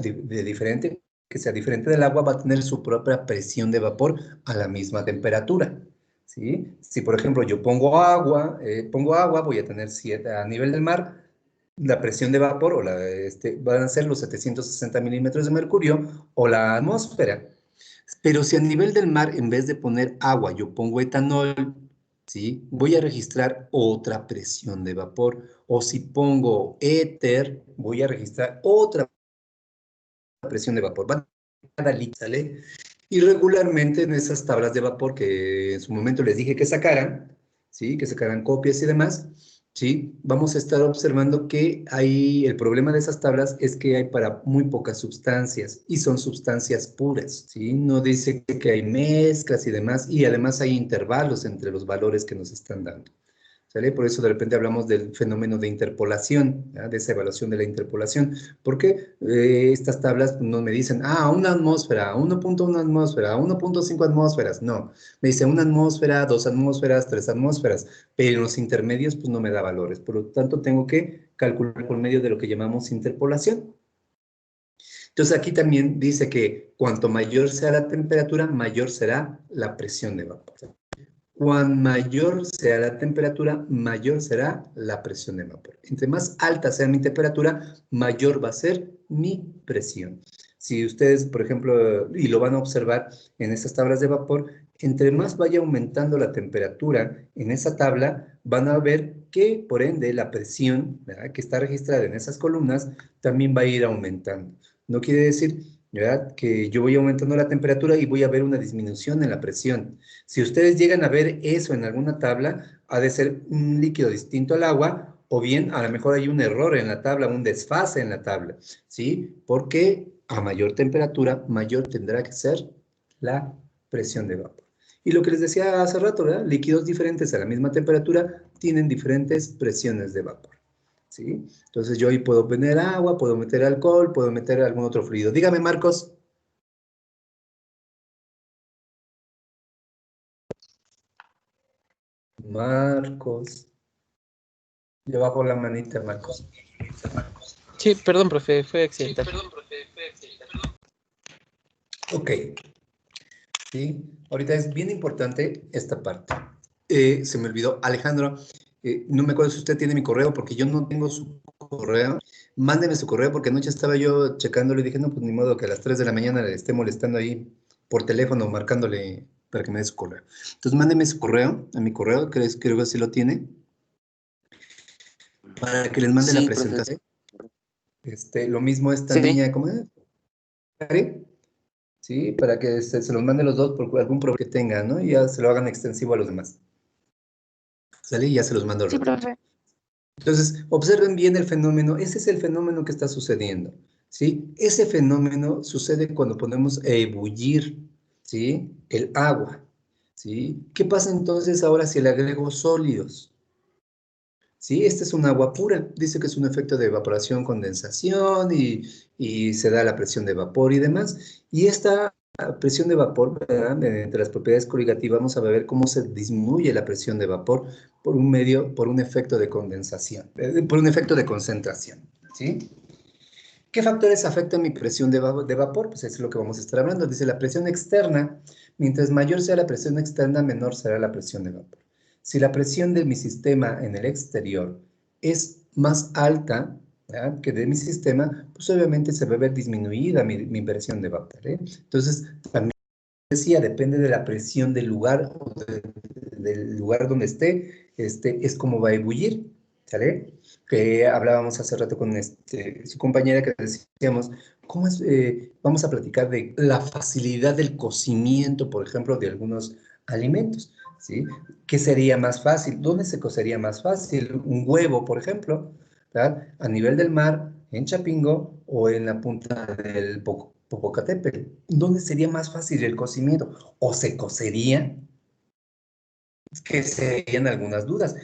Que sea diferente del agua, va a tener su propia presión de vapor a la misma temperatura, ¿sí? Si, por ejemplo, yo pongo agua, voy a tener a nivel del mar, la presión de vapor van a ser los 760 milímetros de mercurio o la atmósfera. Pero si a nivel del mar, en vez de poner agua, yo pongo etanol, ¿sí? Voy a registrar otra presión de vapor. O si pongo éter, voy a registrar otra presión de vapor. Va cada líquido, ¿sale? Y regularmente en esas tablas de vapor que en su momento les dije que sacaran, ¿sí? Que sacaran copias y demás, ¿sí? Vamos a estar observando que el problema de esas tablas es que hay para muy pocas sustancias y son sustancias puras, ¿sí? No dice que hay mezclas y demás, y además hay intervalos entre los valores que nos están dando. ¿Sale? Por eso de repente hablamos del fenómeno de interpolación, ¿ya? De esa evaluación de la interpolación, porque estas tablas no me dicen, una atmósfera, 1.1 atmósfera, 1.5 atmósferas, no, me dice una atmósfera, 2 atmósferas, 3 atmósferas, pero en los intermedios pues no me da valores, por lo tanto tengo que calcular por medio de lo que llamamos interpolación. Entonces aquí también dice que cuanto mayor sea la temperatura, mayor será la presión de vapor. Cuanto mayor sea la temperatura, mayor será la presión de vapor. Entre más alta sea mi temperatura, mayor va a ser mi presión. Si ustedes, por ejemplo, y lo van a observar en esas tablas de vapor, entre más vaya aumentando la temperatura en esa tabla, van a ver que, por ende, la presión, ¿verdad?, que está registrada en esas columnas también va a ir aumentando. No quiere decir, ¿verdad?, que yo voy aumentando la temperatura y voy a ver una disminución en la presión. Si ustedes llegan a ver eso en alguna tabla, ha de ser un líquido distinto al agua, o bien a lo mejor hay un error en la tabla, un desfase en la tabla, ¿sí? Porque a mayor temperatura, mayor tendrá que ser la presión de vapor. Y lo que les decía hace rato, ¿verdad? Líquidos diferentes a la misma temperatura tienen diferentes presiones de vapor, ¿sí? Entonces yo ahí puedo poner agua, puedo meter alcohol, puedo meter algún otro fluido. Dígame, Marcos. Marcos. Le bajo la manita, Marcos. Sí, perdón, profe, fue accidental. Ok. Sí, ahorita es bien importante esta parte. Se me olvidó, Alejandro, no me acuerdo si usted tiene mi correo, porque yo no tengo su correo. Mándeme su correo, porque anoche estaba yo checándolo y dije, no, pues ni modo que a las 3 de la mañana le esté molestando ahí por teléfono, marcándole para que me dé su correo. Entonces, mándeme su correo, a mi correo, creo que sí lo tiene, para que les mande la Sí, presentación. Lo mismo esta Sí. niña, ¿cómo es? ¿Cari? ¿Sí? Para que se los mande los dos por algún problema que tengan, ¿no? Y ya se lo hagan extensivo a los demás. ¿Sale? Y ya se los mando al Sí, ratito. profe. Entonces, observen bien el fenómeno. Ese es el fenómeno que está sucediendo, ¿sí? Ese fenómeno sucede cuando ponemos a ebullir, ¿sí?, el agua, ¿sí? ¿Qué pasa entonces ahora si le agrego sólidos? ¿Sí? Esta es un agua pura. Dice que es un efecto de evaporación, condensación y se da la presión de vapor y demás. Y esta presión de vapor, ¿verdad?, mediante las propiedades coligativas, vamos a ver cómo se disminuye la presión de vapor por un efecto de condensación, por un efecto de concentración, ¿sí? ¿Qué factores afectan mi presión de vapor? Pues es lo que vamos a estar hablando. Dice la presión externa. Mientras mayor sea la presión externa, menor será la presión de vapor. Si la presión de mi sistema en el exterior es más alta, ¿verdad?, que de mi sistema, pues obviamente se va a ver disminuida mi presión de vapor, ¿eh? Entonces, también decía, depende de la presión del lugar, o del lugar donde esté, es como va a ebullir, ¿sale? Que hablábamos hace rato con su compañera que decíamos, ¿cómo es? Vamos a platicar de la facilidad del cocimiento, por ejemplo, de algunos alimentos, ¿sí? ¿Qué sería más fácil? ¿Dónde se cocería más fácil? Un huevo, por ejemplo, ¿verdad? A nivel del mar, en Chapingo o en la punta del Popocatépetl. ¿Dónde sería más fácil el cocimiento? ¿O se cocería? Que serían algunas dudas.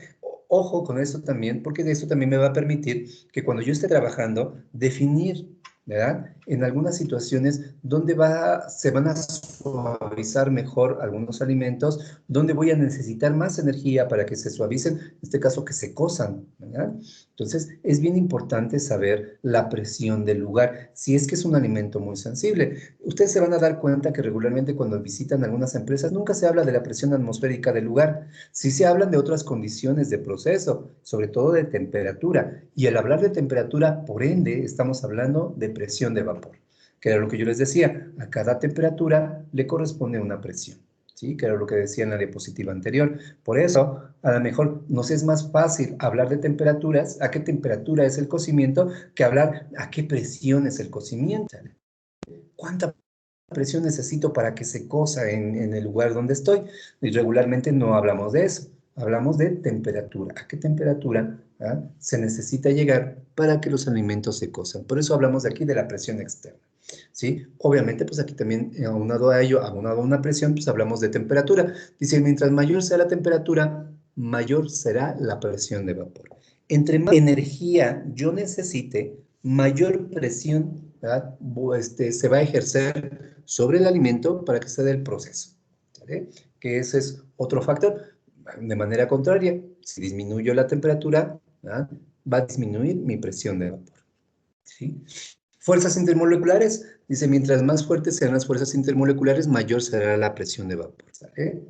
Ojo con eso también, porque de eso también me va a permitir que cuando yo esté trabajando, definir, ¿verdad? En algunas situaciones donde se van a suavizar mejor algunos alimentos, donde voy a necesitar más energía para que se suavicen, en este caso que se cozan, ¿verdad? Entonces, es bien importante saber la presión del lugar, si es que es un alimento muy sensible. Ustedes se van a dar cuenta que regularmente cuando visitan algunas empresas nunca se habla de la presión atmosférica del lugar, sí se hablan de otras condiciones de proceso, sobre todo de temperatura. Y al hablar de temperatura, por ende, estamos hablando de presión de vapor, que era lo que yo les decía, a cada temperatura le corresponde una presión. ¿Sí? Que era lo que decía en la diapositiva anterior. Por eso, a lo mejor nos es más fácil hablar de temperaturas, a qué temperatura es el cocimiento, que hablar a qué presión es el cocimiento. ¿Cuánta presión necesito para que se cosa en el lugar donde estoy? Y regularmente no hablamos de eso. Hablamos de temperatura. ¿A qué temperatura se necesita llegar para que los alimentos se cosan? Por eso hablamos de aquí de la presión externa. ¿Sí? Obviamente, pues aquí también, aunado a ello, aunado a una presión, pues hablamos de temperatura. Dice, mientras mayor sea la temperatura, mayor será la presión de vapor. Entre más energía yo necesite, mayor presión, ¿verdad? Se va a ejercer sobre el alimento para que se dé el proceso. ¿Vale? Que ese es otro factor. De manera contraria, si disminuyo la temperatura, ¿verdad? Va a disminuir mi presión de vapor. ¿Sí? Fuerzas intermoleculares, dice, mientras más fuertes sean las fuerzas intermoleculares, mayor será la presión de vapor. ¿Sale?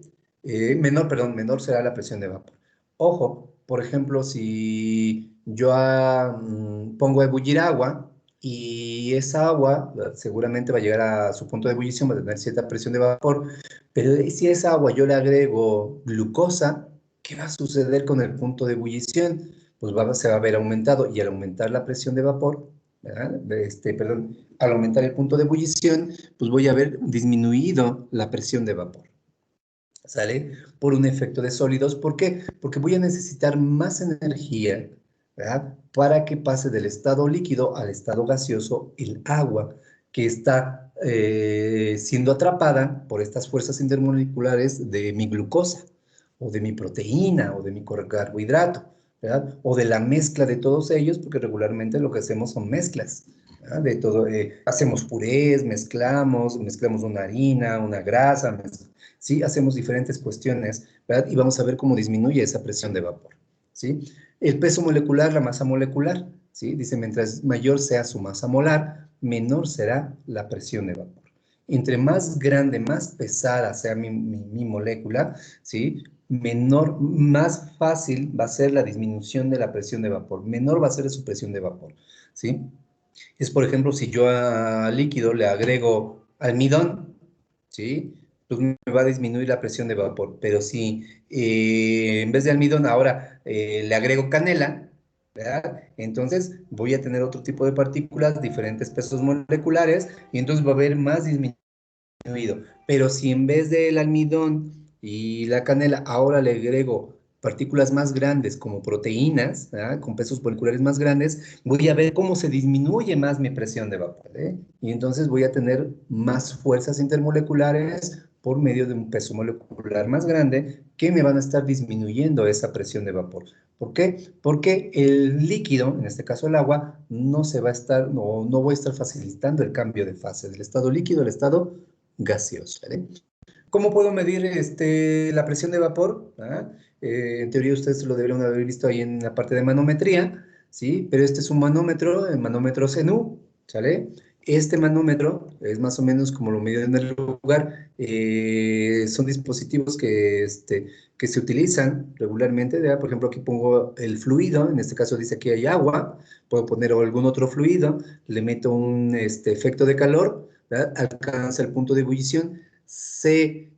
Menor será la presión de vapor. Ojo, por ejemplo, si yo pongo a ebullir agua y esa agua seguramente va a llegar a su punto de ebullición, va a tener cierta presión de vapor, pero si a esa agua yo le agrego glucosa, ¿qué va a suceder con el punto de ebullición? Pues se va a ver aumentado, y al aumentar la presión de vapor, al aumentar el punto de ebullición, pues voy a ver disminuido la presión de vapor. ¿Sale? Por un efecto de sólidos. ¿Por qué? Porque voy a necesitar más energía, ¿verdad? Para que pase del estado líquido al estado gaseoso el agua que está siendo atrapada por estas fuerzas intermoleculares de mi glucosa, o de mi proteína, o de mi carbohidrato, ¿verdad? O de la mezcla de todos ellos, porque regularmente lo que hacemos son mezclas, ¿verdad? De todo, hacemos purés, mezclamos una harina, una grasa, ¿sí? Hacemos diferentes cuestiones, ¿verdad? Y vamos a ver cómo disminuye esa presión de vapor, ¿sí? El peso molecular, la masa molecular, ¿sí? Dice, mientras mayor sea su masa molar, menor será la presión de vapor. Entre más grande, más pesada sea mi molécula, ¿sí? Más fácil va a ser la disminución de la presión de vapor, menor va a ser su presión de vapor, ¿sí? Es, por ejemplo, si yo a líquido le agrego almidón, ¿sí? Pues me va a disminuir la presión de vapor, pero si en vez de almidón ahora le agrego canela, ¿verdad? Entonces voy a tener otro tipo de partículas, diferentes pesos moleculares, y entonces va a haber más disminución. Pero si en vez del almidón y la canela ahora le agrego partículas más grandes como proteínas, ¿verdad? Con pesos moleculares más grandes, voy a ver cómo se disminuye más mi presión de vapor, ¿eh? Y entonces voy a tener más fuerzas intermoleculares por medio de un peso molecular más grande que me van a estar disminuyendo esa presión de vapor. ¿Por qué? Porque el líquido, en este caso el agua, no voy a estar facilitando el cambio de fase del estado líquido al estado gaseoso. ¿Vale? ¿Cómo puedo medir la presión de vapor? En teoría ustedes lo deberían haber visto ahí en la parte de manometría, ¿sí? Pero este es un manómetro, el manómetro CENU, ¿sale? Este manómetro es más o menos como lo medí en el lugar. Son dispositivos que se utilizan regularmente, ¿verdad? Por ejemplo, aquí pongo el fluido, en este caso dice que hay agua, puedo poner algún otro fluido, le meto un efecto de calor, ¿verdad? Alcanza el punto de ebullición, se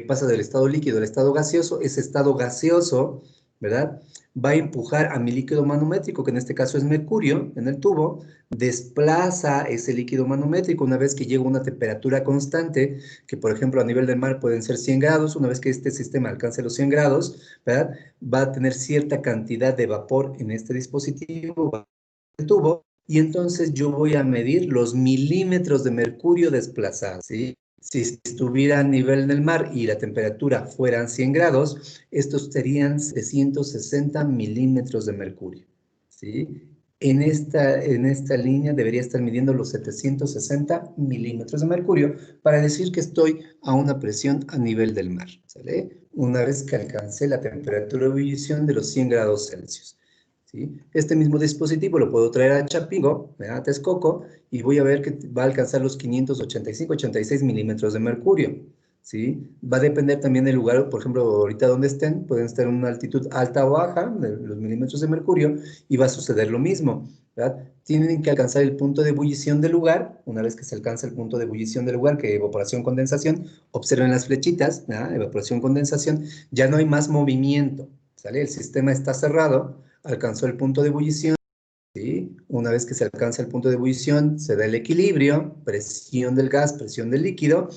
pasa del estado líquido al estado gaseoso, ese estado gaseoso, ¿verdad? Va a empujar a mi líquido manométrico, que en este caso es mercurio, en el tubo, desplaza ese líquido manométrico una vez que llega a una temperatura constante, que por ejemplo a nivel del mar pueden ser 100 grados, una vez que este sistema alcance los 100 grados, ¿verdad? Va a tener cierta cantidad de vapor en este dispositivo, el tubo, y entonces yo voy a medir los milímetros de mercurio desplazados, ¿sí? Si estuviera a nivel del mar y la temperatura fueran 100 grados, estos serían 760 milímetros de mercurio, ¿sí? En esta línea debería estar midiendo los 760 milímetros de mercurio para decir que estoy a una presión a nivel del mar, ¿sale? Una vez que alcance la temperatura de ebullición de los 100 grados Celsius. ¿Sí? Este mismo dispositivo lo puedo traer a Chapingo, a Texcoco, y voy a ver que va a alcanzar los 585-86 milímetros de mercurio. ¿Sí? Va a depender también del lugar, por ejemplo, ahorita donde estén, pueden estar en una altitud alta o baja, de los milímetros de mercurio, y va a suceder lo mismo, ¿verdad? Tienen que alcanzar el punto de ebullición del lugar. Una vez que se alcanza el punto de ebullición del lugar, que evaporación, condensación, observen las flechitas, ¿verdad? Evaporación, condensación, ya no hay más movimiento, ¿sale? El sistema está cerrado, alcanzó el punto de ebullición, ¿sí? Una vez que se alcanza el punto de ebullición, se da el equilibrio, presión del gas, presión del líquido,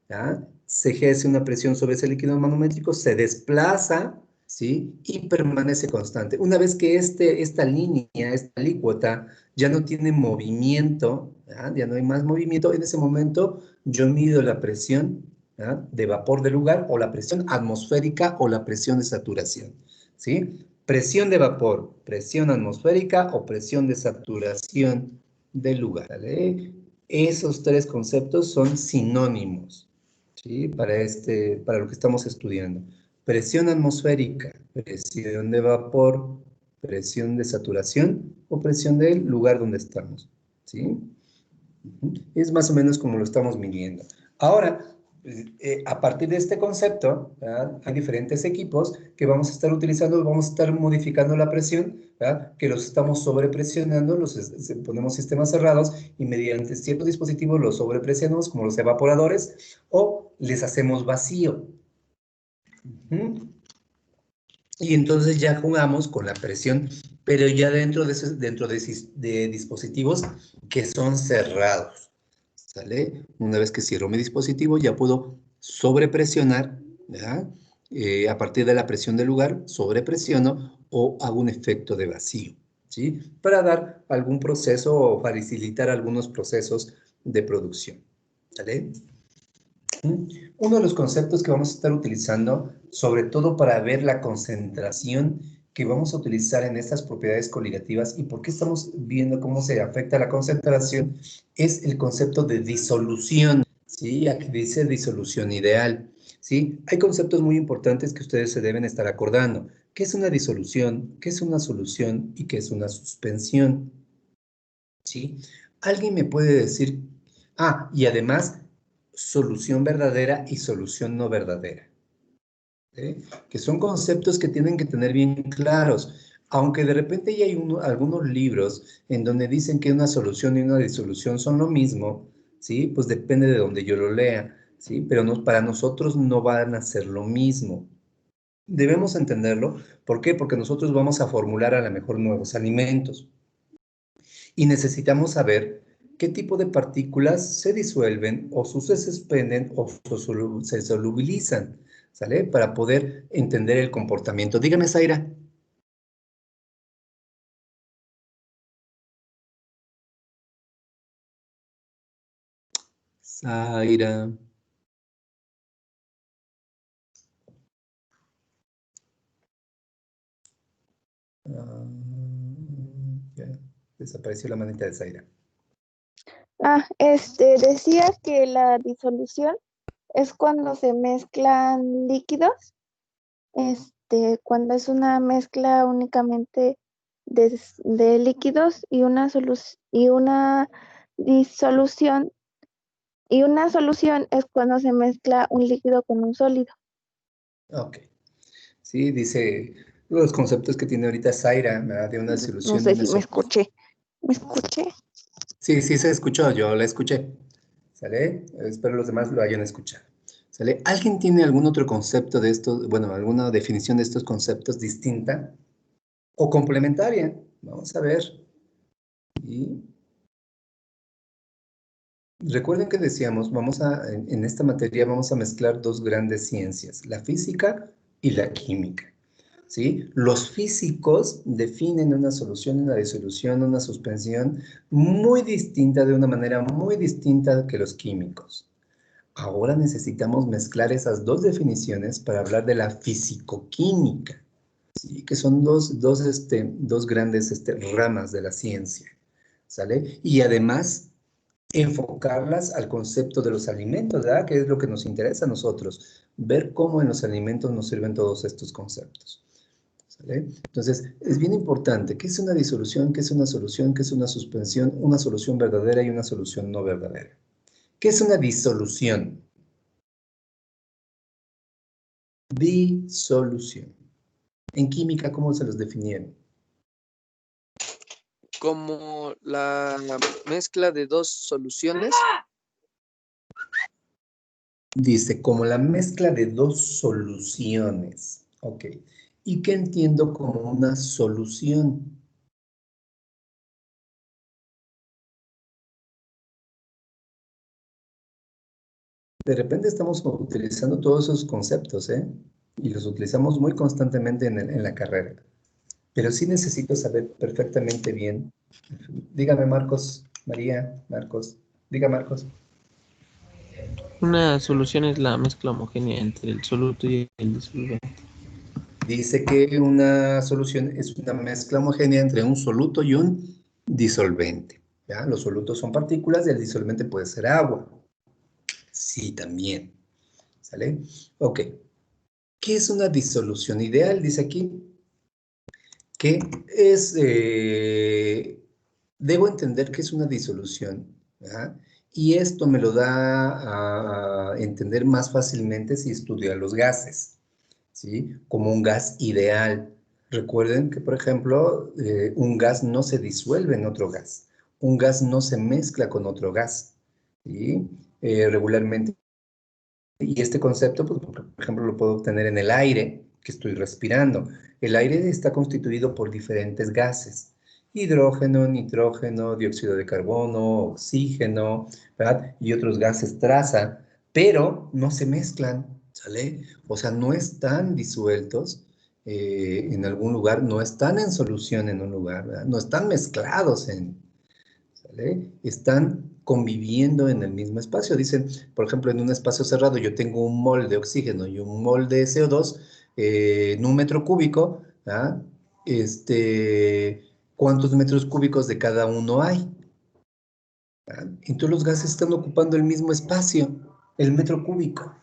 ¿ya? Se ejerce una presión sobre ese líquido manométrico, se desplaza, ¿sí? Y permanece constante. Una vez que esta línea, esta alícuota, ya no tiene movimiento, ¿ya? Ya no hay más movimiento, en ese momento yo mido la presión, ¿ya? De vapor del lugar, o la presión atmosférica, o la presión de saturación, ¿sí? Presión de vapor, presión atmosférica o presión de saturación del lugar, ¿vale? Esos tres conceptos son sinónimos, ¿sí? Para lo que estamos estudiando. Presión atmosférica, presión de vapor, presión de saturación o presión del lugar donde estamos, ¿sí? Es más o menos como lo estamos midiendo. Ahora, a partir de este concepto, ¿verdad? Hay diferentes equipos que vamos a estar utilizando, vamos a estar modificando la presión, ¿verdad? Que los estamos sobrepresionando, ponemos sistemas cerrados y mediante ciertos dispositivos los sobrepresionamos, como los evaporadores, o les hacemos vacío. Y entonces ya jugamos con la presión, pero ya dentro de dispositivos que son cerrados, ¿sale? Una vez que cierro mi dispositivo, ya puedo sobrepresionar, ¿verdad? A partir de la presión del lugar, sobrepresiono o hago un efecto de vacío, ¿sí? Para dar algún proceso o facilitar algunos procesos de producción, ¿sale? Uno de los conceptos que vamos a estar utilizando, sobre todo para ver la concentración que vamos a utilizar en estas propiedades coligativas y por qué estamos viendo cómo se afecta la concentración, es el concepto de disolución, ¿sí? Aquí dice disolución ideal, ¿sí? Hay conceptos muy importantes que ustedes se deben estar acordando. ¿Qué es una disolución? ¿Qué es una solución? ¿Y qué es una suspensión? ¿Sí? ¿Alguien me puede decir? Ah, y además, solución verdadera y solución no verdadera, ¿sí? Que son conceptos que tienen que tener bien claros, aunque de repente ya hay algunos libros en donde dicen que una solución y una disolución son lo mismo, ¿sí? Pues depende de donde yo lo lea, ¿sí? Pero para nosotros no van a ser lo mismo. Debemos entenderlo. ¿Por qué? Porque nosotros vamos a formular a lo mejor nuevos alimentos y necesitamos saber qué tipo de partículas se disuelven o se suspenden o se solubilizan, ¿sale? Para poder entender el comportamiento. Dígame, Zaira. Zaira. Ya, desapareció la manita de Zaira. Decías que la disolución es cuando se mezclan líquidos, cuando es una mezcla únicamente de líquidos y una disolución, y una solución es cuando se mezcla un líquido con un sólido. Ok. Sí, dice los conceptos que tiene ahorita Zaira, ¿verdad? De una disolución. No sé si me escuché. ¿Me escuché? Sí, sí se escuchó, yo la escuché. ¿Sale? Espero los demás lo hayan escuchado. ¿Sale? ¿Alguien tiene algún otro concepto de esto, bueno, alguna definición de estos conceptos distinta o complementaria? Vamos a ver. Y recuerden que decíamos, en esta materia vamos a mezclar dos grandes ciencias, la física y la química. ¿Sí? Los físicos definen una solución, una disolución, una suspensión muy distinta, de una manera muy distinta que los químicos. Ahora necesitamos mezclar esas dos definiciones para hablar de la fisicoquímica, ¿sí? Que son dos grandes ramas de la ciencia, ¿sale? Y además enfocarlas al concepto de los alimentos, ¿verdad? Que es lo que nos interesa a nosotros, ver cómo en los alimentos nos sirven todos estos conceptos. ¿Sale? Entonces, es bien importante, ¿qué es una disolución? ¿Qué es una solución? ¿Qué es una suspensión? Una solución verdadera y una solución no verdadera. ¿Qué es una disolución? Disolución. En química, ¿cómo se los definieron? Como la mezcla de dos soluciones. Dice, como la mezcla de dos soluciones. Ok. ¿Y qué entiendo como una solución? De repente estamos utilizando todos esos conceptos, ¿eh? Y los utilizamos muy constantemente en la carrera. Pero sí necesito saber perfectamente bien. Dígame, Marcos, María, Marcos. Diga, Marcos. Una solución es la mezcla homogénea entre el soluto y el disolvente. Dice que una solución es una mezcla homogénea entre un soluto y un disolvente. ¿Ya? Los solutos son partículas y el disolvente puede ser agua. Sí, también. ¿Sale? Ok. ¿Qué es una disolución ideal? Dice aquí que es... debo entender que es una disolución. ¿Ya? Y esto me lo da a entender más fácilmente si estudio los gases. ¿Sí? Como un gas ideal. Recuerden que, por ejemplo, un gas no se disuelve en otro gas. Un gas no se mezcla con otro gas. ¿Sí? Regularmente. Y este concepto, pues, por ejemplo, lo puedo obtener en el aire que estoy respirando. El aire está constituido por diferentes gases. Hidrógeno, nitrógeno, dióxido de carbono, oxígeno, ¿verdad? Y otros gases traza, pero no se mezclan, ¿sale? O sea, no están disueltos en algún lugar, no están en solución en un lugar, ¿verdad? No están mezclados ¿sale? Están conviviendo en el mismo espacio. Dicen, por ejemplo, en un espacio cerrado yo tengo un mol de oxígeno y un mol de CO2 en un metro cúbico, ¿ah? ¿Cuántos metros cúbicos de cada uno hay? ¿Ah? Entonces los gases están ocupando el mismo espacio, el metro cúbico.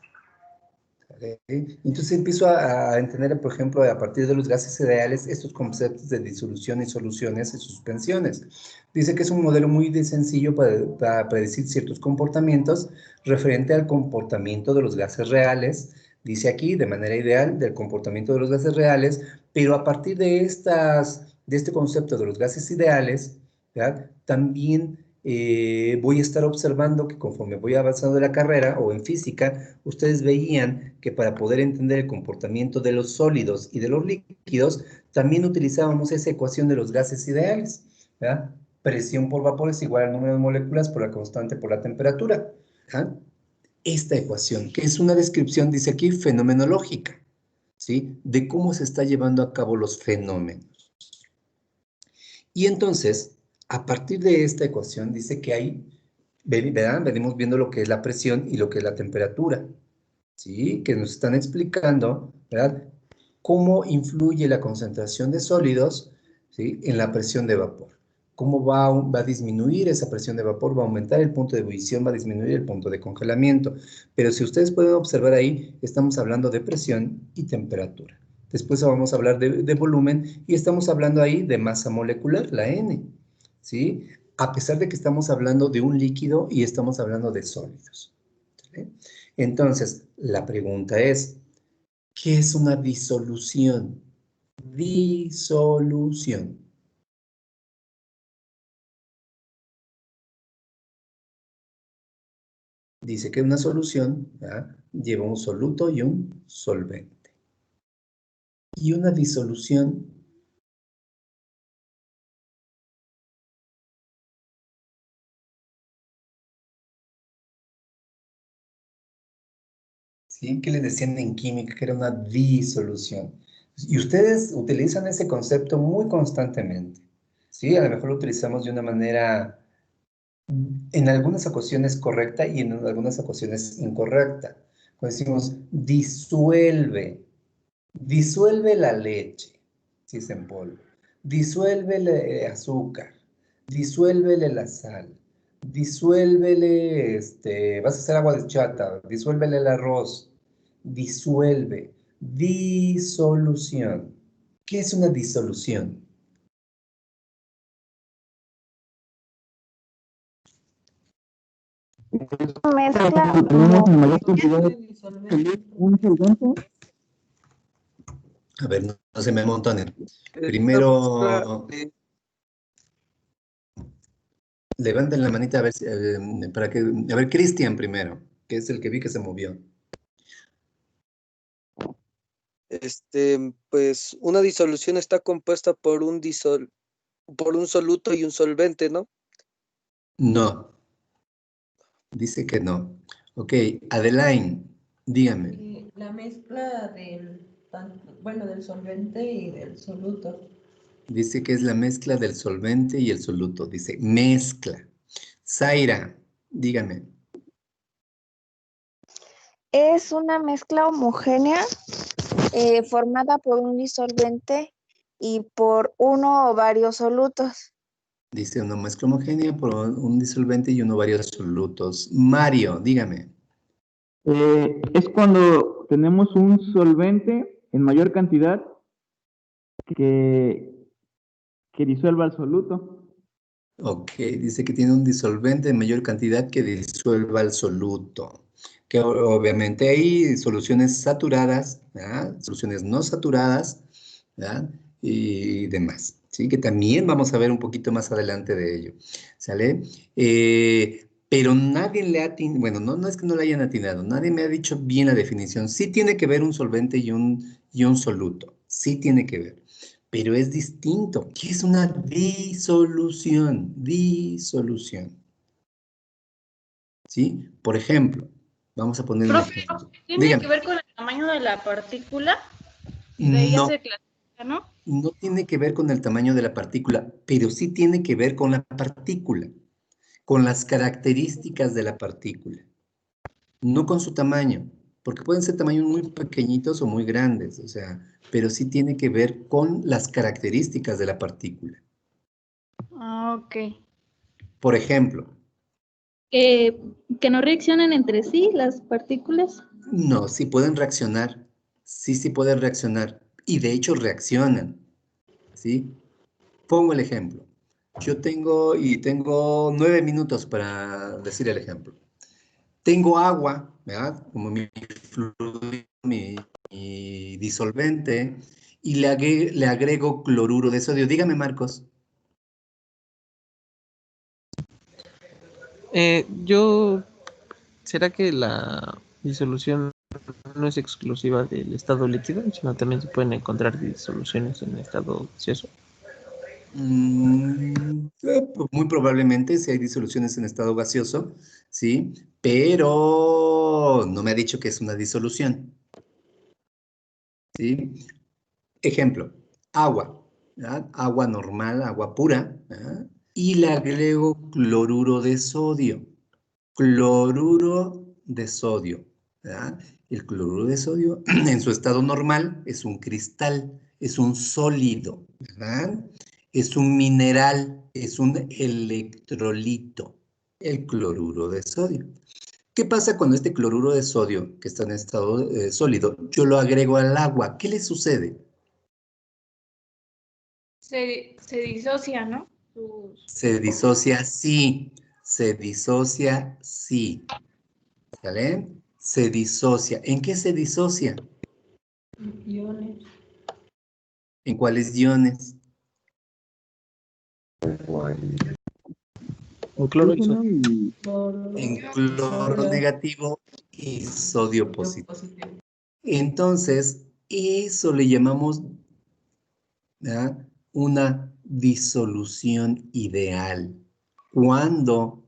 ¿Vale? Entonces empiezo a entender, por ejemplo, a partir de los gases ideales, estos conceptos de disolución y soluciones y suspensiones. Dice que es un modelo muy sencillo para predecir ciertos comportamientos referente al comportamiento de los gases reales. Dice aquí, de manera ideal, del comportamiento de los gases reales, pero a partir de este concepto de los gases ideales, ¿verdad? También voy a estar observando que conforme voy avanzando en la carrera o en física, ustedes veían que para poder entender el comportamiento de los sólidos y de los líquidos, también utilizábamos esa ecuación de los gases ideales, ¿verdad? Presión por vapor es igual al número de moléculas por la constante por la temperatura. ¿Ah? Esta ecuación, que es una descripción, dice aquí, fenomenológica, ¿sí? De cómo se está llevando a cabo los fenómenos. Y entonces, a partir de esta ecuación, dice que hay, ¿verdad? Venimos viendo lo que es la presión y lo que es la temperatura, ¿sí? Que nos están explicando, ¿verdad? Cómo influye la concentración de sólidos, ¿sí? En la presión de vapor. Cómo va a disminuir esa presión de vapor, va a aumentar el punto de ebullición, va a disminuir el punto de congelamiento. Pero si ustedes pueden observar ahí, estamos hablando de presión y temperatura. Después vamos a hablar de volumen y estamos hablando ahí de masa molecular, la N, ¿sí? A pesar de que estamos hablando de un líquido y estamos hablando de sólidos. ¿Sí? Entonces, la pregunta es, ¿qué es una disolución? Disolución. Dice que una solución, ¿verdad?, lleva un soluto y un solvente. Y una disolución ¿sí? Que le decían en química que era una disolución. Y ustedes utilizan ese concepto muy constantemente, ¿sí? A lo mejor lo utilizamos de una manera, en algunas ocasiones correcta y en algunas ocasiones incorrecta. Cuando decimos disuelve, disuelve la leche, si es en polvo, disuélvele azúcar, disuélvele la sal, disuélvele, vas a hacer agua de chata, disuélvele el arroz, disuelve, disolución. ¿Qué es una disolución? Mezcla Tenemos en mayor homogénea. cantidad un solvente. A ver, no se me amontonen. Esta mezcla Primero, de- levanten la manita a ver, para que, a ver, Cristian primero, que es el que vi que se movió. Pues una disolución está compuesta por por un soluto y un solvente, ¿no? No, dice que no. Ok, Adeline, dígame. La mezcla del solvente y del soluto. Dice que es la mezcla del solvente y el soluto. Dice mezcla. Zaira, dígame. Es una mezcla homogénea formada por un disolvente y por uno o varios solutos. Dice una mezcla homogénea por un disolvente y uno varios solutos. Mario, dígame. Es cuando tenemos un solvente en mayor cantidad que, que disuelva el soluto. Ok, dice que tiene un disolvente en mayor cantidad que disuelva el soluto. Que obviamente hay soluciones saturadas, ¿verdad?, soluciones no saturadas, ¿verdad?, y demás. ¿Sí? Que también vamos a ver un poquito más adelante de ello. ¿Sale? Pero nadie le ha atinado, bueno, no es que no le hayan atinado, nadie me ha dicho bien la definición. Sí tiene que ver un solvente y un soluto. Sí tiene que ver. Pero es distinto. ¿Qué es una disolución? Disolución. ¿Sí? Por ejemplo, vamos a poner un Profe, ejemplo. ¿tiene Dígame. que ver con el tamaño de la partícula? Y de ahí ya No, se clasifica, ¿no? no tiene que ver con el tamaño de la partícula, pero sí tiene que ver con la partícula, con las características de la partícula, no con su tamaño, porque pueden ser tamaños muy pequeñitos o muy grandes, o sea, pero sí tiene que ver con las características de la partícula. Ah, ok. Por ejemplo, Que no reaccionan entre sí las partículas. no, sí pueden reaccionar, sí pueden reaccionar, y de hecho reaccionan, ¿sí? Pongo el ejemplo. Yo tengo 9 minutos para decir el ejemplo. Tengo agua, ¿verdad?, como mi fluido, mi disolvente, y le agrego cloruro de sodio. Dígame, Marcos. ¿Será que la disolución no es exclusiva del estado líquido, sino también se pueden encontrar disoluciones en estado gaseoso? Muy probablemente si hay disoluciones en estado gaseoso, ¿sí? Pero no me ha dicho que es una disolución, ¿sí? Ejemplo, agua, ¿verdad? Agua normal, agua pura, ¿verdad?, y le agrego cloruro de sodio. Cloruro de sodio, ¿verdad? El cloruro de sodio en su estado normal es un cristal, es un sólido, ¿verdad? Es un mineral, es un electrolito, el cloruro de sodio. ¿Qué pasa cuando este cloruro de sodio, que está en estado sólido, yo lo agrego al agua? ¿Qué le sucede? Se disocia, ¿no? Se disocia, sí. Se disocia, sí. ¿Sale? Se disocia. ¿En qué se disocia? Iones. ¿En cuáles iones? Un cloro y Oxígeno sodio. y En cloro negativo y sodio positivo. Entonces, eso le llamamos, ¿verdad?, una disolución ideal. Cuando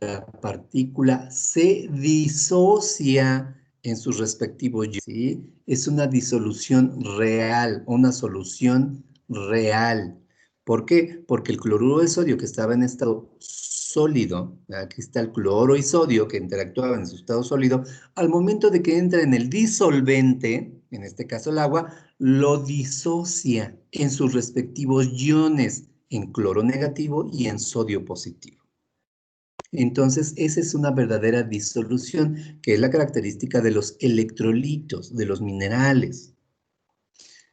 la partícula se disocia en sus respectivos iones, ¿sí? Es una disolución real, una solución real. ¿Por qué? Porque el cloruro de sodio que estaba en estado sólido, aquí está el cloro y sodio que interactuaban en su estado sólido, al momento de que entra en el disolvente, en este caso el agua, lo disocia en sus respectivos iones, en cloro negativo y en sodio positivo. Entonces, esa es una verdadera disolución, que es la característica de los electrolitos, de los minerales.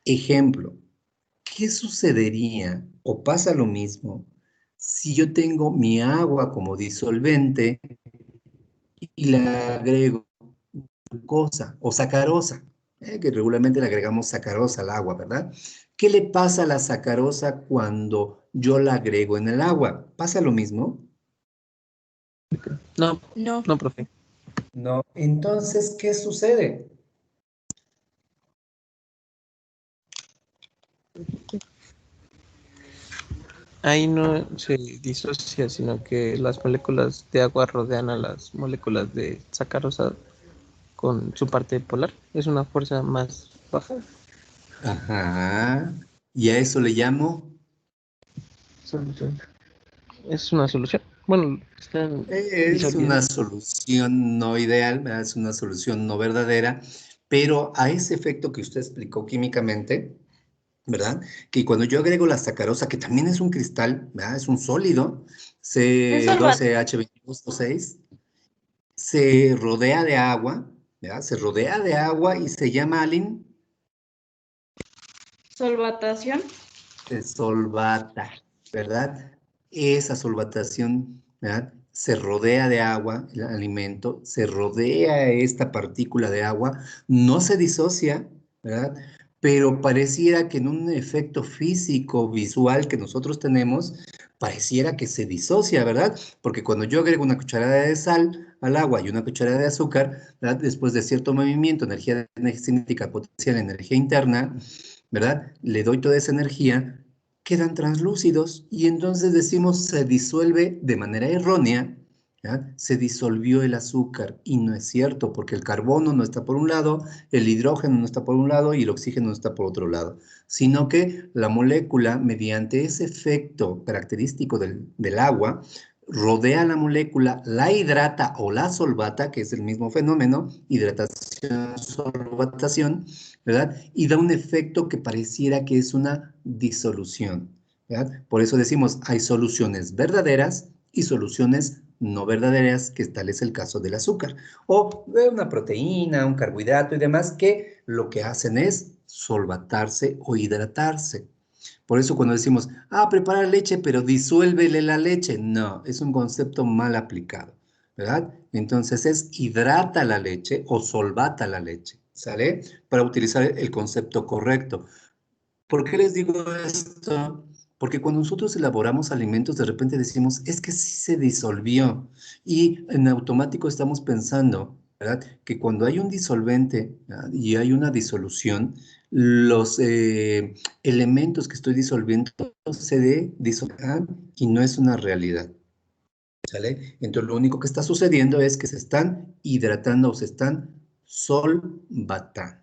Ejemplo, ¿qué sucedería o pasa lo mismo si yo tengo mi agua como disolvente y le agrego glucosa o sacarosa? Que regularmente le agregamos sacarosa al agua, ¿verdad? ¿Qué le pasa a la sacarosa cuando yo la agrego en el agua? ¿Pasa lo mismo? No, No. no, profe. No. Entonces, ¿qué sucede? Ahí no se disocia, sino que las moléculas de agua rodean a las moléculas de sacarosa con su parte polar. Es una fuerza más baja. Ajá. Y a eso le llamo. Solución. Es una solución. Bueno, están Es disolviendo. una solución no ideal, ¿verdad? Es una solución no verdadera, pero a ese efecto que usted explicó químicamente, ¿verdad? Que cuando yo agrego la sacarosa, que también es un cristal, ¿verdad? Es un sólido, Es solvatación. C12H22O6, se rodea de agua, ¿verdad? Se rodea de agua y se llama, Aline, Solvatación. solvata, ¿verdad? Esa solvatación, ¿verdad? Se rodea de agua, el alimento, se rodea esta partícula de agua, no se disocia, ¿verdad? Pero pareciera que en un efecto físico, visual que nosotros tenemos, pareciera que se disocia, ¿verdad? Porque cuando yo agrego una cucharada de sal al agua y una cucharada de azúcar, ¿verdad? Después de cierto movimiento, energía cinética potencial, energía interna, ¿verdad? Le doy toda esa energía, quedan translúcidos y entonces decimos se disuelve de manera errónea, ¿ya? Se disolvió el azúcar y no es cierto porque el carbono no está por un lado, el hidrógeno no está por un lado y el oxígeno no está por otro lado, sino que la molécula, mediante ese efecto característico del agua, rodea la molécula, la hidrata o la solvata, que es el mismo fenómeno, hidratación, solvatación, ¿verdad? Y da un efecto que pareciera que es una disolución, ¿verdad? Por eso decimos, hay soluciones verdaderas y soluciones no verdaderas, que tal es el caso del azúcar, o de una proteína, un carbohidrato y demás, que lo que hacen es solvatarse o hidratarse. Por eso cuando decimos, prepara leche, pero disuélvele la leche. No, es un concepto mal aplicado, ¿verdad? Entonces es hidrata la leche o solvata la leche, ¿sale? Para utilizar el concepto correcto. ¿Por qué les digo esto? Porque cuando nosotros elaboramos alimentos, de repente decimos, es que sí se disolvió. Y en automático estamos pensando, ¿verdad? Que cuando hay un disolvente, ¿verdad?, y hay una disolución, los elementos que estoy disolviendo se disolverán y no es una realidad. ¿Sale? Entonces lo único que está sucediendo es que se están hidratando o se están solvatando.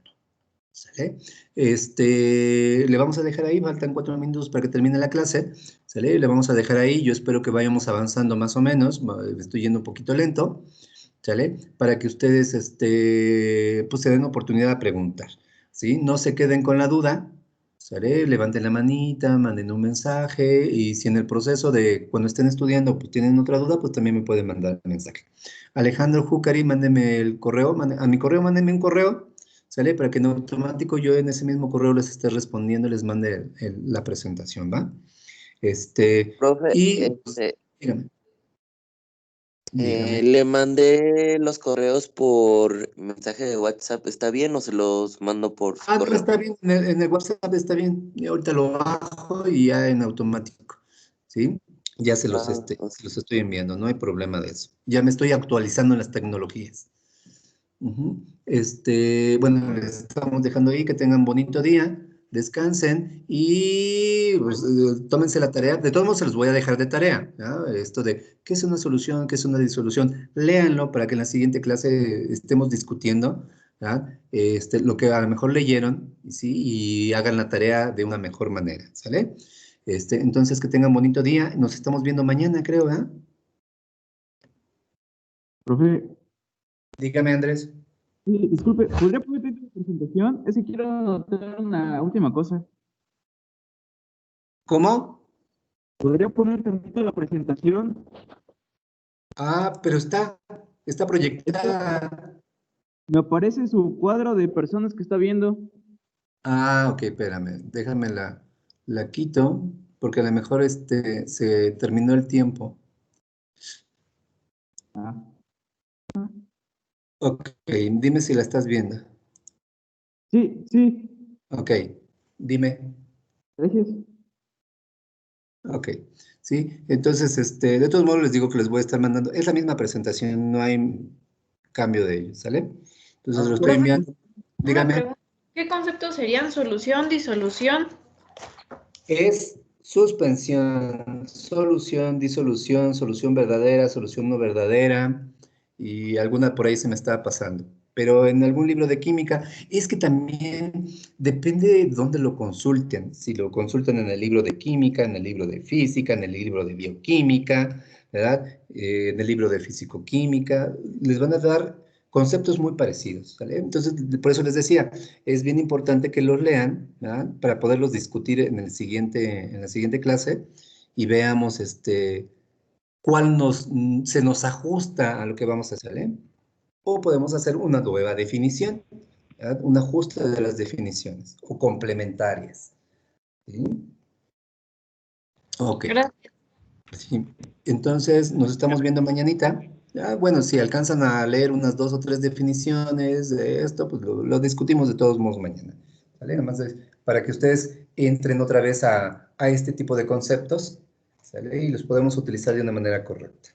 ¿Sale? Le vamos a dejar ahí, faltan 4 minutos para que termine la clase, ¿sale? Le vamos a dejar ahí, yo espero que vayamos avanzando más o menos, estoy yendo un poquito lento, ¿sale? Para que ustedes, pues se den oportunidad de preguntar, ¿sí? No se queden con la duda, ¿sale? Levanten la manita, manden un mensaje, y si en el proceso de cuando estén estudiando, pues tienen otra duda, pues también me pueden mandar mensaje. Alejandro Júcari, mándeme el correo, a mi correo, mándenme un correo, ¿sale? Para que en automático yo en ese mismo correo les esté respondiendo, les mande la presentación, ¿va? Profe, Y pues, dígame. Dígame. le mandé los correos por mensaje de WhatsApp. ¿Está bien o se los mando por No, correo? está bien, en el WhatsApp está bien. Y ahorita lo bajo y ya en automático, ¿sí? Ya se los estoy enviando, no hay problema de eso. Ya me estoy actualizando en las tecnologías. Ujú. Bueno, les estamos dejando ahí que tengan bonito día, descansen y pues, tómense la tarea. De todos modos, se los voy a dejar de tarea, ¿ya? Esto de qué es una solución, qué es una disolución. Léanlo para que en la siguiente clase estemos discutiendo, ¿ya? Lo que a lo mejor leyeron, ¿sí? Y hagan la tarea de una mejor manera, ¿sale? Entonces, que tengan bonito día. Nos estamos viendo mañana, creo, ¿verdad? Profe, Dígame, Andrés. sí, disculpe, ¿podría poner tu presentación? Es que quiero anotar una última cosa. ¿Cómo? ¿Podría poner tantito la presentación? Ah, pero está proyectada. Me aparece su cuadro de personas que está viendo. Ah, ok, espérame. Déjame la quito, porque a lo mejor se terminó el tiempo. Ah, Ok, dime si la estás viendo. sí, sí, Ok, dime. gracias. Ok, sí. Entonces, de todos modos les digo que les voy a estar mandando. Es la misma presentación, no hay cambio de ello, ¿sale? Entonces lo estoy Profe, enviando. una Dígame. pregunta. ¿Qué conceptos serían solución, disolución? Es suspensión, solución, disolución, solución verdadera, solución no verdadera, y alguna por ahí se me estaba pasando. Pero en algún libro de química, es que también depende de dónde lo consulten. Si lo consultan en el libro de química, en el libro de física, en el libro de bioquímica, ¿verdad? En el libro de fisicoquímica, les van a dar conceptos muy parecidos, ¿vale? Entonces, por eso les decía, es bien importante que los lean, ¿verdad? Para poderlos discutir en en la siguiente clase y veamos cuál se nos ajusta a lo que vamos a hacer, ¿eh? O podemos hacer una nueva definición, ¿verdad? Un ajuste de las definiciones o complementarias. ¿Sí? Ok. Gracias. Sí. Entonces, nos estamos viendo mañanita. Ah, bueno, si alcanzan a leer unas 2 o 3 definiciones de esto, pues lo discutimos de todos modos mañana. ¿Vale? Nada más para que ustedes entren otra vez a este tipo de conceptos, ¿sale? Y los podemos utilizar de una manera correcta.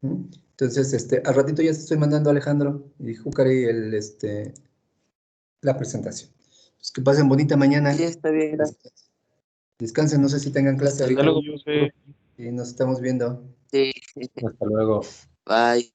¿Mm? Entonces, al ratito ya te estoy mandando a Alejandro y Júcari la presentación. Pues que pasen bonita mañana. Sí, está bien, gracias. Descansen, no sé si tengan clase Hasta ahorita. luego. Y nos estamos viendo. Sí, Hasta luego. bye.